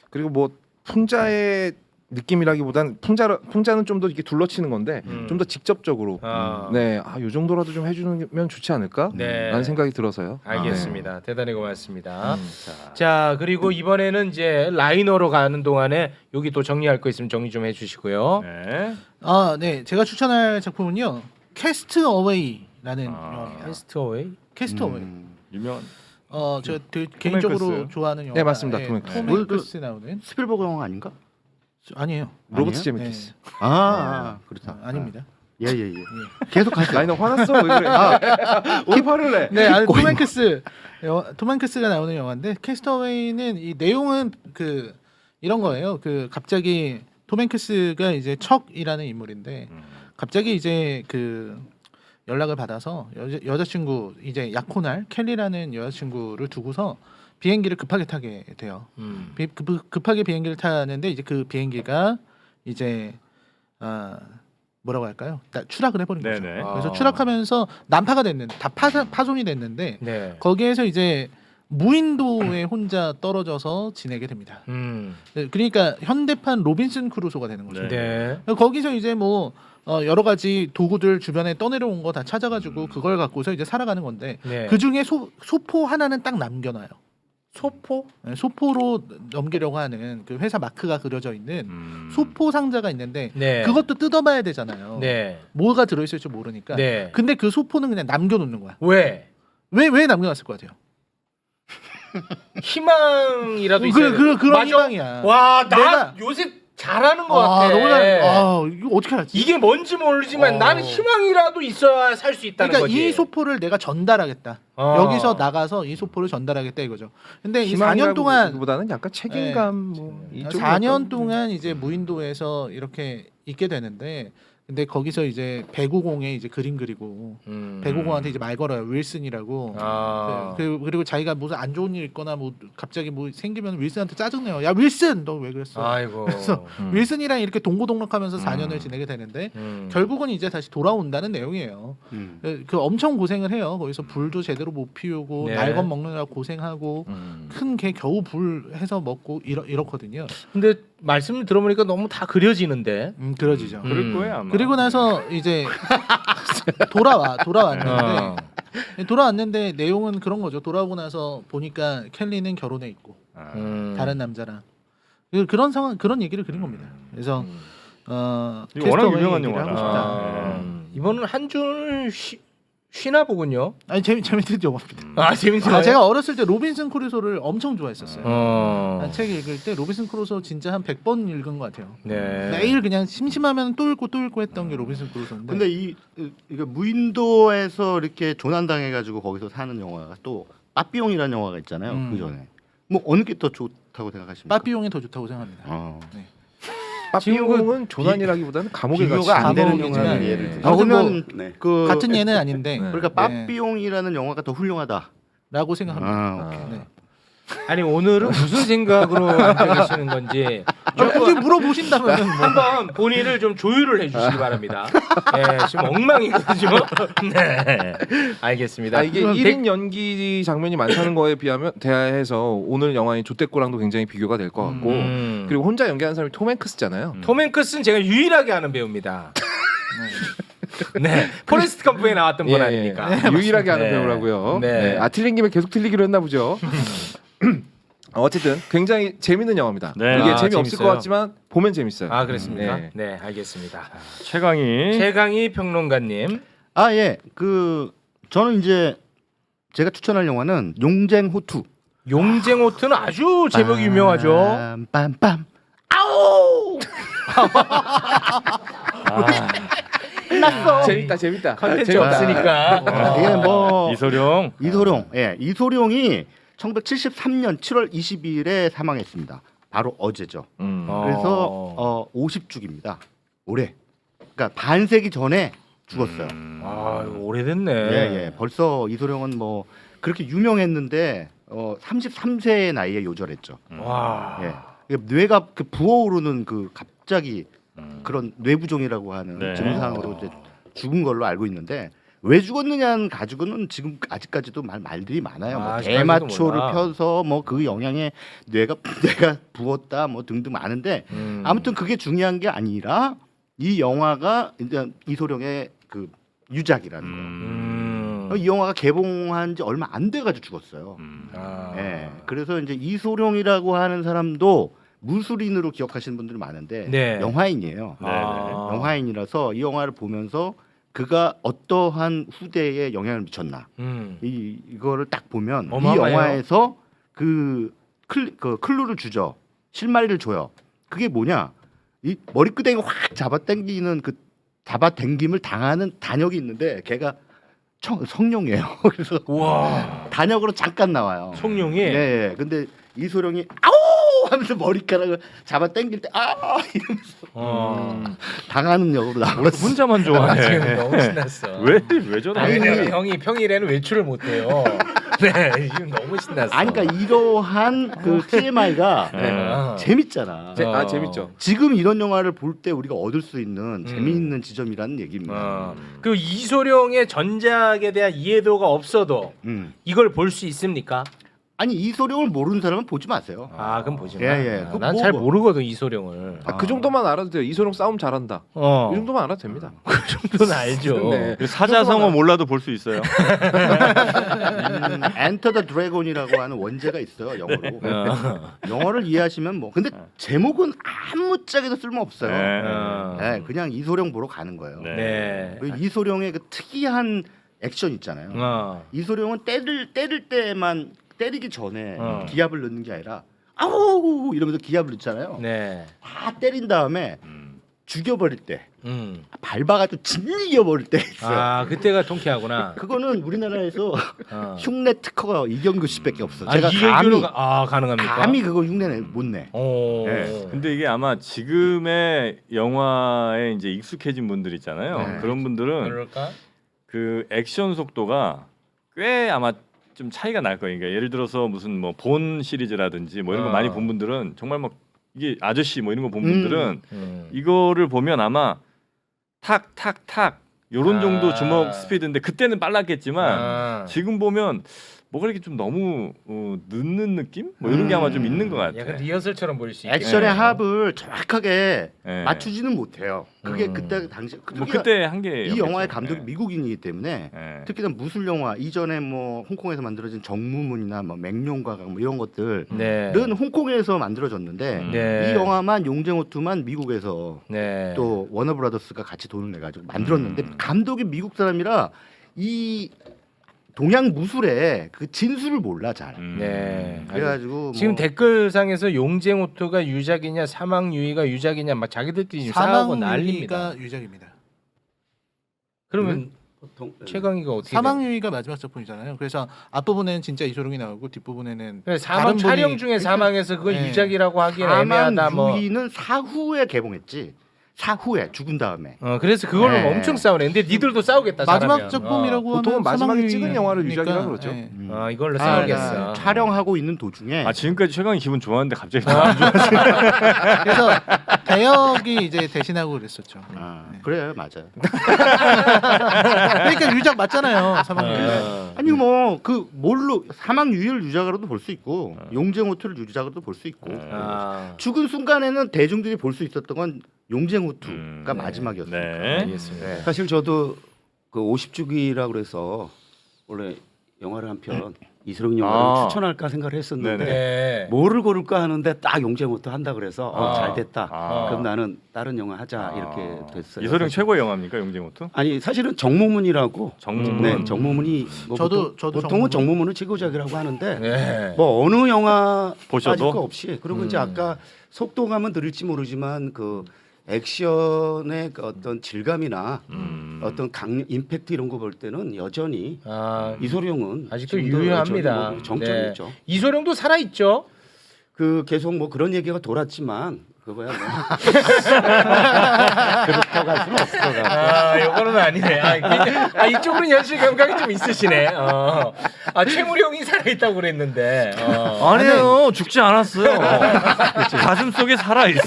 그리고 뭐 풍자의 느낌이라기보단 풍자는 좀 더 이렇게 둘러치는 건데 좀 더 직접적으로 네, 요 정도라도 좀 해주면 좋지 않을까? 네. 라는 생각이 들어서요. 알겠습니다. 대단히 고맙습니다. 자 그리고 이번에는 이제 라이너로 가는 동안에 여기 또 정리할 거 있으면 정리 좀 해주시고요. 네. 네. 제가 추천할 작품은요. 캐스트 어웨이라는 영화입니다. 캐스트어웨이. 캐스트 어웨이. 유명한 제가 되게 개인적으로 행크스. 좋아하는 영화. 네, 맞습니다. 톰 행크스. 톰 행크스 나오는. 스필버그 영화 아닌가? 아니에요. 로버트 아니에요? 제미키스. 그렇다. 아닙니다. 예예예. 계속 하세요. 라이너 화났어? 왜 그래? 왜 화를 내? 네, 톰 행크스가 나오는 영화인데 캐스터웨이는 이 내용은 그 이런 거예요. 그 갑자기 톰 행크스가 이제 척이라는 인물인데 갑자기 이제 그 연락을 받아서 여자친구 이제 약혼할 켈리라는 여자친구를 두고서 비행기를 급하게 타게 돼요. 급하게 비행기를 타는데 이제 그 비행기가 이제 뭐라고 할까요? 추락을 해버린 거죠. 네네. 그래서 추락하면서 난파가 됐는데 다 파손이 됐는데 네. 거기에서 이제 무인도에 혼자 떨어져서 지내게 됩니다. 네, 그러니까 현대판 로빈슨 크루소가 되는 거죠. 네. 네. 거기서 이제 뭐 여러 가지 도구들 주변에 떠내려온 거 다 찾아가지고 그걸 갖고서 이제 살아가는 건데 네. 그 중에 소포 하나는 딱 남겨놔요. 소포? 네, 소포로 넘기려고 하는 그 회사 마크가 그려져 있는 소포 상자가 있는데 네. 그것도 뜯어봐야 되잖아요. 네. 뭐가 들어있을지 모르니까. 네. 근데 그 소포는 그냥 남겨놓는 거야. 왜? 왜 남겨놨을 것 같아요? 희망이라도 있어요. 그런 맞아? 희망이야. 와, 나 내가- 요새 잘하는 것 같아. 너무 이거 어떻게 알았지? 이게 뭔지 모르지만 나는 희망이라도 있어야 살 수 있다는 그러니까 거지. 이 소포를 내가 전달하겠다. 여기서 나가서 이 소포를 전달하겠다 이거죠. 근데 이 4년 동안 보다는 약간 책임감 뭐 이쪽 4년 동안 이제 무인도에서 이렇게 있게 되는데 근데 거기서 이제 배구공에 이제 그림 그리고 배구공한테 이제 말 걸어요. 윌슨이라고. 그리고 자기가 무슨 안 좋은 일 있거나 뭐 갑자기 뭐 생기면 윌슨한테 짜증내요. 야 윌슨 너 왜 그랬어? 아이고. 그래서 윌슨이랑 이렇게 동고동락하면서 4년을 지내게 되는데 결국은 이제 다시 돌아온다는 내용이에요. 그 엄청 고생을 해요. 거기서 불도 제대로 못 피우고 네. 날것 먹느라 고생하고 큰 개 겨우 불 해서 먹고 이렇거든요. 근데 말씀을 들어보니까 너무 다 그려지는데. 그려지죠. 그럴 거예요 아마. 그리고 나서 이제 돌아왔는데 내용은 그런 거죠. 돌아오고 나서 보니까 켈리는 결혼해 있고 다른 남자랑 그런 상황 그런 얘기를 그린 겁니다. 그래서 이거 워낙 캐스터웨이 유명한 얘기를 하고 영화라. 싶다. 이번은 한 줄 쉬나 보군요. 아니 재밌는 영화입니다. 재밌어요. 제가 어렸을 때 로빈슨 크루소를 엄청 좋아했었어요. 책 읽을 때 로빈슨 크루소 진짜 한 100번 읽은 것 같아요. 네. 매일 그냥 심심하면 또 읽고 했던 게 로빈슨 크루소인데. 근데 이거 무인도에서 이렇게 조난당해가지고 거기서 사는 영화가 또 빠삐용이라는 영화가 있잖아요. 그 전에 뭐 어느 게 더 좋다고 생각하십니까? 빠삐용이 더 좋다고 생각합니다. 빠삐용은 조난이라기보다는 감옥에 갇힌 비교가 안 되는 감옥이지만- 영화를 네. 예를 들어. 아무튼 그러면 네. 그 같은 예는 아닌데 그러니까 빠삐용이라는 영화가 더 훌륭하다. 라고 생각합니다. 오케이. 네. 아니 오늘은 무슨 생각으로 앉아 계시는 건지 굳이 물어보신다면 뭐. 한번 본인을 좀 조율을 해주시기 바랍니다. 네, 지금 엉망이거든요. 네, 알겠습니다. 이게 그럼 1인 연기 장면이 많다는 거에 대해서 오늘 영화인 조떼꼬랑도 굉장히 비교가 될 것 같고 그리고 혼자 연기하는 사람이 톰 행크스잖아요. 톰 행크스는 제가 유일하게 아는 배우입니다. 네, 포레스트 컴프에 나왔던 분 아닙니까? 유일하게 하는 네. 배우라고요. 네. 틀린 김에 계속 틀리기로 했나 보죠. 어쨌든 굉장히 재밌는 영화입니다. 네. 이게 아, 재미없을 재밌어요? 것 같지만 보면 재밌어요. 아 그렇습니까? 네. 네, 알겠습니다. 최강희. 최강희 평론가님. 예. 저는 이제 제가 추천할 영화는 용쟁호투. 용쟁호트는 아주 제목이 유명하죠. 빰빰. 아우! 재밌다. 컨텐츠 재밌다. 없으니까. 이게 뭐 이소룡. 이소룡이 1973년 7월 22일에 사망했습니다. 바로 어제죠. 그래서 50죽입니다. 올해. 그러니까 반세기 전에 죽었어요. 아, 이거 오래됐네. 예. 벌써 이소룡은 뭐 그렇게 유명했는데 33세의 나이에 요절했죠. 와. 예. 뇌가 부어오르는 갑자기 그런 뇌부종이라고 하는 네. 증상으로 이제 죽은 걸로 알고 있는데 왜 죽었느냐는 가지고는 지금 아직까지도 말들이 많아요. 뭐 아직까지도 대마초를 몰라. 펴서 뭐 그 영향에 뇌가 부었다 뭐 등등 많은데 아무튼 그게 중요한 게 아니라 이 영화가 이제 이소룡의 그 유작이라는 거. 이 영화가 개봉한 지 얼마 안 돼가지고 죽었어요. 아. 예. 그래서 이제 이소룡이라고 하는 사람도 무술인으로 기억하시는 분들이 많은데 네. 영화인이에요. 아. 영화인이라서 이 영화를 보면서 그가 어떠한 후대에 영향을 미쳤나 이거를 딱 보면 이 어마어마해요. 영화에서 그 클루를 주죠. 실마리를 줘요. 그게 뭐냐? 이 머리끄댕이 확 잡아당기는 그 잡아당김을 당하는 단역이 있는데 걔가 성룡이에요. 그래서 와. 단역으로 잠깐 나와요. 성룡이. 네. 근데 이소룡이 아우 하면서 머리카락을 잡아당길 때 이러면서 당하는 역으로 나왔어. 혼자만 아, 좋아해. 지금 너무 신났어. 왜 저러는 거야? 아니, 형이 평일에는 외출을 못해요. 네, 지금 너무 신났어. 아니 그러니까 이러한 그 TMI가 네. 재밌잖아. 재밌죠. 지금 이런 영화를 볼 때 우리가 얻을 수 있는 재미있는 지점이라는 얘기입니다. 그 이소룡의 전작에 대한 이해도가 없어도 이걸 볼 수 있습니까? 아니 이소룡을 모르는 사람은 보지 마세요. 아, 그럼 보지 마. 예. 그 난 뭐- 잘 모르거든 이소룡을. 그 정도만 알아도 돼요. 이소룡 싸움 잘한다. 이 정도만 알아도 됩니다. 그 정도는 알죠. 네. 그 사자성어 몰라도 볼 수 있어요. 엔터 더 드래곤이라고 하는 원제가 있어요 영어로. 영어를 이해하시면 뭐 근데 제목은 아무짝에도 쓸모 없어요. 네, 그냥 이소룡 보러 가는 거예요. 네. 그 이소룡의 그 특이한 액션 있잖아요. 이소룡은 때릴 때만 때리기 전에 기압을 넣는 게 아니라 아우 이러면서 기압을 넣잖아요. 네. 다 때린 다음에 죽여버릴 때 밟아가지고 진이겨버릴 때 있어요. 아, 그때가 통쾌하구나. 그거는 우리나라에서 흉내 특허가 이경규 씨밖에 없어. 아, 제가 이경규로 감히 가능합니까? 감히 그거 흉내 못 내. 오. 네. 근데 이게 아마 지금의 영화에 이제 익숙해진 분들 있잖아요. 네. 그런 분들은 그럴까? 그 액션 속도가 꽤 아마 좀 차이가 날 거예요. 그러니까 예를 들어서 무슨 뭐 본 시리즈라든지 뭐 이런 거 많이 본 분들은 정말 막 이게 아저씨 뭐 이런 거 본 분들은 이거를 보면 아마 탁탁탁 요런 정도 주먹 스피드인데 그때는 빨랐겠지만 지금 보면 뭐가 이렇게 좀 너무 늦는 느낌? 뭐 이런 게 아마 좀 있는 것 같아. 약간 리허설처럼 보일 수 있게. 액션의 합을 정확하게 네. 맞추지는 못해요. 그게 그때 당시 뭐 그때 한 게 이 영화의 감독이 미국인이기 때문에 네. 특히나 무술 영화 이전에 뭐 홍콩에서 만들어진 정무문이나 뭐 맹룡과각 뭐 이런 것들은 네. 홍콩에서 만들어졌는데 네. 이 영화만 용쟁호투만 미국에서 네. 또 워너브라더스가 같이 돈을 내 가지고 만들었는데 감독이 미국 사람이라 이 동양 무술의 그 진수를 몰라 잘. 네. 그래가지고 지금 뭐 댓글상에서 용쟁호토가 유작이냐 사망유의가 유작이냐 막 자기들끼리 지금 싸우고 난립니다. 사망유의가 유작입니다. 그러면 보통 최강희가 어떻게? 사망유의가 마지막 작품이잖아요. 그래서 앞부분에는 진짜 이소룡이 나오고 뒷부분에는 그래, 사망 다른 촬영 분이- 중에 사망해서 그걸 네. 유작이라고 하기엔 애매하다 뭐. 사망유의는 사후에 개봉했지. 사후에 죽은 다음에. 그래서 그걸로 네. 엄청 싸우네. 근데 니들도 싸우겠다. 마지막 잘하면. 작품이라고 보통은 하면 마지막에 사망유의니까. 찍은 영화를 유작이라고 그러죠. 네. 이걸로 아, 싸우겠어. 촬영하고 있는 도중에 아 지금까지 최강이 기분 좋았는데 갑자기 그래서 대역이 이제 대신하고 그랬었죠. 그래 맞아요. 그러니까 유작 맞잖아요. 사망유의. 아니 뭐 그 뭘로 사망유의를 유작으로도 볼 수 있고 용쟁호투를 유작으로도 볼 수 있고 죽은 순간에는 대중들이 볼 수 있었던 건 용쟁호투가 마지막이었어요. 네. 알겠습니다. 사실 저도 그 50주기라 그래서 원래 영화를 한 편 이소룡 영화를 추천할까 생각을 했었는데 네. 뭐를 고를까 하는데 딱 용쟁호투 한다 그래서 잘 됐다. 아. 그럼 나는 다른 영화 하자 이렇게 됐어요. 이소룡 사실. 최고의 영화입니까 용쟁호투? 아니 사실은 정모문이라고 정모문. 네, 정모문이 뭐 저도 보통은 정모문을 최고작이라고 하는데 네. 뭐 어느 영화 보셔도? 빠질 거 없이 그리고 이제 아까 속도감은 들을지 모르지만 그 액션의 그 어떤 질감이나 어떤 임팩트 이런 거 볼 때는 여전히 이소룡은 아직도 지금도 유효합니다. 여전히 뭐 정점이죠. 네. 이소룡도 살아 있죠. 그 계속 뭐 그런 얘기가 돌았지만 그거야 뭐 그렇다고 할 수는 없을 것 같고. 이거는 아니네. 이쪽으로는 현실 감각이 좀 있으시네. 아 최물이 형이 살아있다고 그랬는데. 아니에요. 죽지 않았어요. 가슴 속에 살아 있어.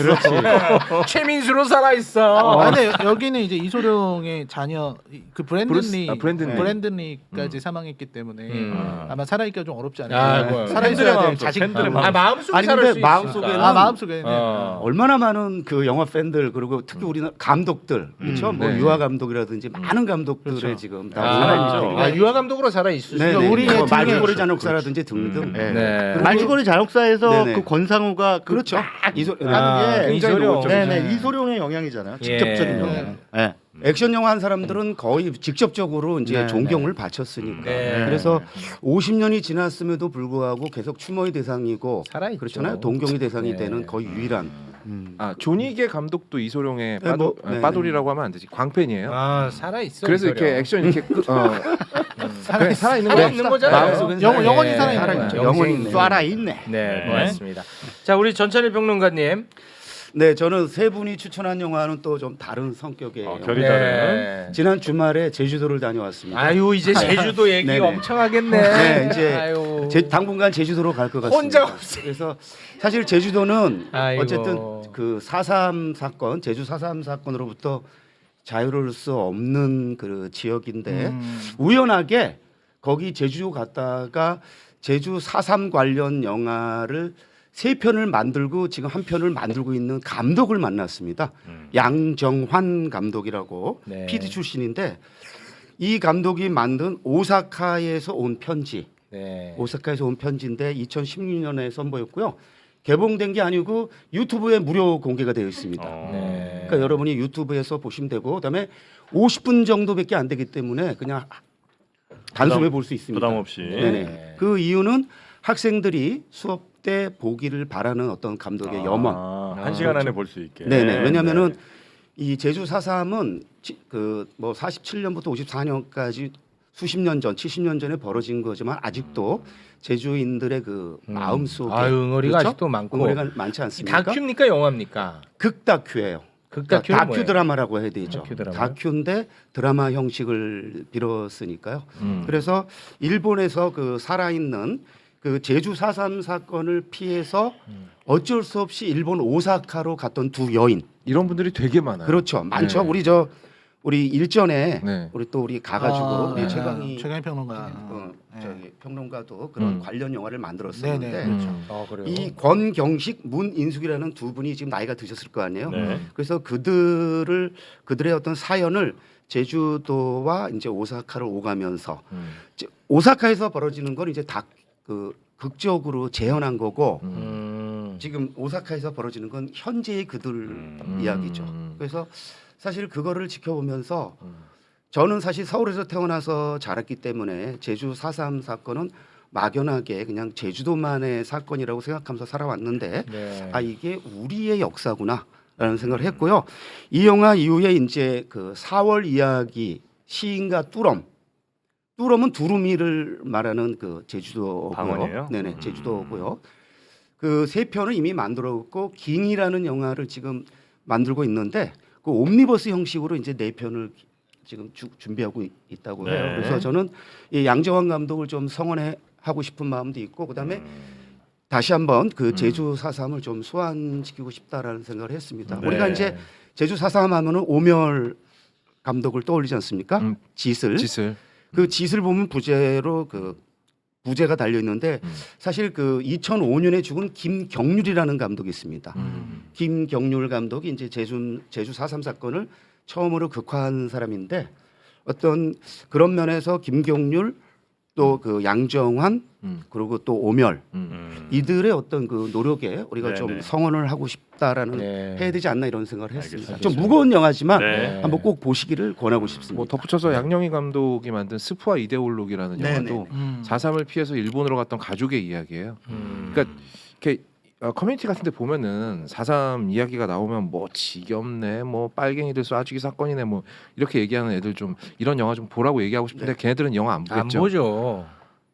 최민수로 살아있어. 아, 근데 여기는 이제 이소룡의 자녀 그 브랜든 브랜든리까지 사망했기 때문에 아마 살아있기가 좀 어렵지 아, 않을까. 뭐. 살아있어야 될 자식. 팬들의 아 마음속에 아니, 살을 근데 수 마음속에는- 있으니까. 아 마음속에. 얼마나 많은 그 영화 팬들 그리고 특히 우리나라 감독들 그렇죠. 뭐 네. 유아 감독이라든지 많은 감독들의 지금 다 살아있죠. 아 유아 감독으로 살아 있으시죠. 네네. 우리의 뭐 등에- 말죽거리 잔혹사라든지 등등. 네. 네. 말죽거리 잔혹사에서 네네. 그 권상우가 그렇죠. 이소 아, 하는 게 이소룡. 네네 이소룡의 영향이잖아요. 직접적인 예. 영향. 네. 액션 영화 한 사람들은 거의 직접적으로 이제 네, 존경을 바쳤으니까. 네. 그래서 50년이 지났음에도 불구하고 계속 추모의 대상이고 살아있죠. 그렇잖아요. 동경의 대상이 네. 되는 거의 유일한. 아 조니게 감독도 이소룡의 네, 뭐, 네. 빠돌이라고 하면 안 되지. 광팬이에요. 아 살아 있어. 그래서 이렇게 액션 이렇게 그래, 살아있는 살아 있는 거잖아요. 마음속엔 영원히 네. 살아있는 살아있죠. 거예요. 영원히 영생이네. 쏴라 있네. 네, 고맙습니다. 자, 우리 전찬일 평론가님. 네, 저는 세 분이 추천한 영화는 또 좀 다른 성격의 영화. 결이 다른. 지난 주말에 제주도를 다녀왔습니다. 아유, 이제 제주도 얘기 네네. 엄청 하겠네. 네, 이제 아유. 당분간 제주도로 갈 것 같습니다. 혼자 없어요. 그래서 사실 제주도는 아이고. 어쨌든 그 4.3 사건, 제주 4.3 사건으로부터 자유로울 수 없는 그 지역인데 우연하게 거기 제주 갔다가 제주 4.3 관련 영화를 3편을 만들고 지금 한 편을 만들고 있는 감독을 만났습니다. 양정환 감독이라고 네. PD 출신인데 이 감독이 만든 오사카에서 온 편지. 네. 오사카에서 온 편지인데 2016년에 선보였고요. 개봉된 게 아니고 유튜브에 무료 공개가 되어 있습니다. 네. 그러니까 여러분이 유튜브에서 보시면 되고 그다음에 50분 정도밖에 안 되기 때문에 그냥 단숨에 볼 수 있습니다. 부담 없이. 네네. 그 이유는 학생들이 수업 때 보기를 바라는 어떤 감독의 염원. 한 시간 안에 볼 수 있게. 네네. 왜냐하면은 이 제주 4.3은 그 뭐 47년부터 54년까지 수십 년 전, 70년 전에 벌어진 거지만 아직도 제주인들의 그 마음 속에 아, 응어리가 그렇죠? 아직도 많고. 응어리가 많지 않습니까? 다큐입니까, 영화입니까? 극다큐예요. 극다큐는 그러니까 다큐 뭐예요? 드라마라고 해야 되죠. 다큐 드라마. 다큐인데 드라마 형식을 빌었으니까요. 그래서 일본에서 그 살아있는 그 제주 4.3 사건을 피해서 어쩔 수 없이 일본 오사카로 갔던 두 여인. 이런 분들이 되게 많아요. 그렇죠. 많죠. 네. 우리 일전에 네. 우리 가가지고 우리 최강희 평론가. 저기 평론가도 그런 관련 영화를 만들었었는데 네네. 아, 그래요. 이 권경식, 문인숙이라는 두 분이 지금 나이가 드셨을 거 아니에요. 네. 그래서 그들의 어떤 사연을 제주도와 이제 오사카를 오가면서 이제 오사카에서 벌어지는 건 이제 다 그 극적으로 재현한 거고 지금 오사카에서 벌어지는 건 현재의 그들 이야기죠. 그래서 사실 그거를 지켜보면서 저는 사실 서울에서 태어나서 자랐기 때문에 제주 4.3 사건은 막연하게 그냥 제주도만의 사건이라고 생각하면서 살아왔는데 네. 아 이게 우리의 역사구나라는 생각을 했고요. 이 영화 이후에 이제 그 4월 이야기 시인과 뚜럼은 두루미를 말하는 그 제주도고요. 방언이에요? 네네 제주도고요. 그 세 편을 이미 만들었고 깅이라는 영화를 지금 만들고 있는데 그 옴니버스 형식으로 이제 4편을 지금 준비하고 있다고 해요. 네. 그래서 저는 이 양정환 감독을 좀 성원해 하고 싶은 마음도 있고 그다음에 다시 한번 그 제주 4.3을 좀 소환시키고 싶다라는 생각을 했습니다. 네. 우리가 이제 제주 4.3 하면은 오멸 감독을 떠올리지 않습니까? 짓을. 그 짓을 보면 부제로 그 부제가 달려 있는데 사실 그 2005년에 죽은 김경률이라는 감독이 있습니다. 김경률 감독이 이제 제주 4.3 사건을 처음으로 극화한 사람인데 어떤 그런 면에서 김경률 또 그 양정환 그리고 또 오멸 이들의 어떤 그 노력에 우리가 네네. 좀 성원을 하고 싶다라는 네. 해야 되지 않나 이런 생각을 했습니다. 알겠습니다. 좀 무거운 영화지만 네. 한번 꼭 보시기를 권하고 싶습니다. 뭐 덧붙여서 양영희 감독이 만든 스프와 이데올로기라는 네네. 영화도 4.3을 피해서 일본으로 갔던 가족의 이야기예요. 그러니까 이렇게 커뮤니티 같은 데 보면은 4.3 이야기가 나오면 뭐 지겹네 뭐 빨갱이들 쏴주기 사건이네 뭐 이렇게 얘기하는 애들 좀 이런 영화 좀 보라고 얘기하고 싶은데 걔네들은 영화 안 안 보겠죠. 보죠.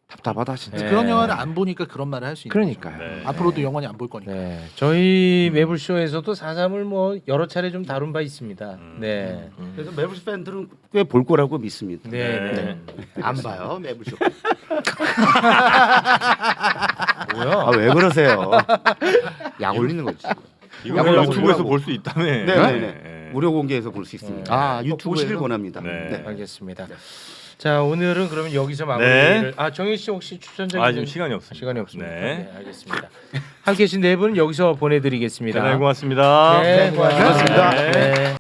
답답하다 진짜. 네. 그런 영화를 안 보니까 그런 말을 할 수 있는 그러니까요. 네. 거죠. 앞으로도 영원히 안 볼 거니까. 네, 저희 매불쇼에서도 4.3을 뭐 여러 차례 좀 다룬 바 있습니다. 네. 그래서 매불쇼 팬들은 꽤 볼 거라고 믿습니다. 네. 네. 안 봐요 매불쇼. 뭐야? 아 왜 그러세요? 약 올리는 거지. 이거 야구를 유튜브에서 보려고. 볼 수 있다며. 네네네. 네. 무료 공개해서 볼 수 있습니다. 아, 꼭 보시길 유튜브에서? 권합니다. 네. 알겠습니다. 자, 오늘은 그러면 여기서 마무리를. 네. 정희 씨 혹시 추천적인 아 지금 시간이 없습니다. 시간이 없습니다. 네. 네, 알겠습니다. 함께 계신 네 분은 여기서 보내드리겠습니다. 대단히 고맙습니다. 네, 고맙습니다. 네. 네.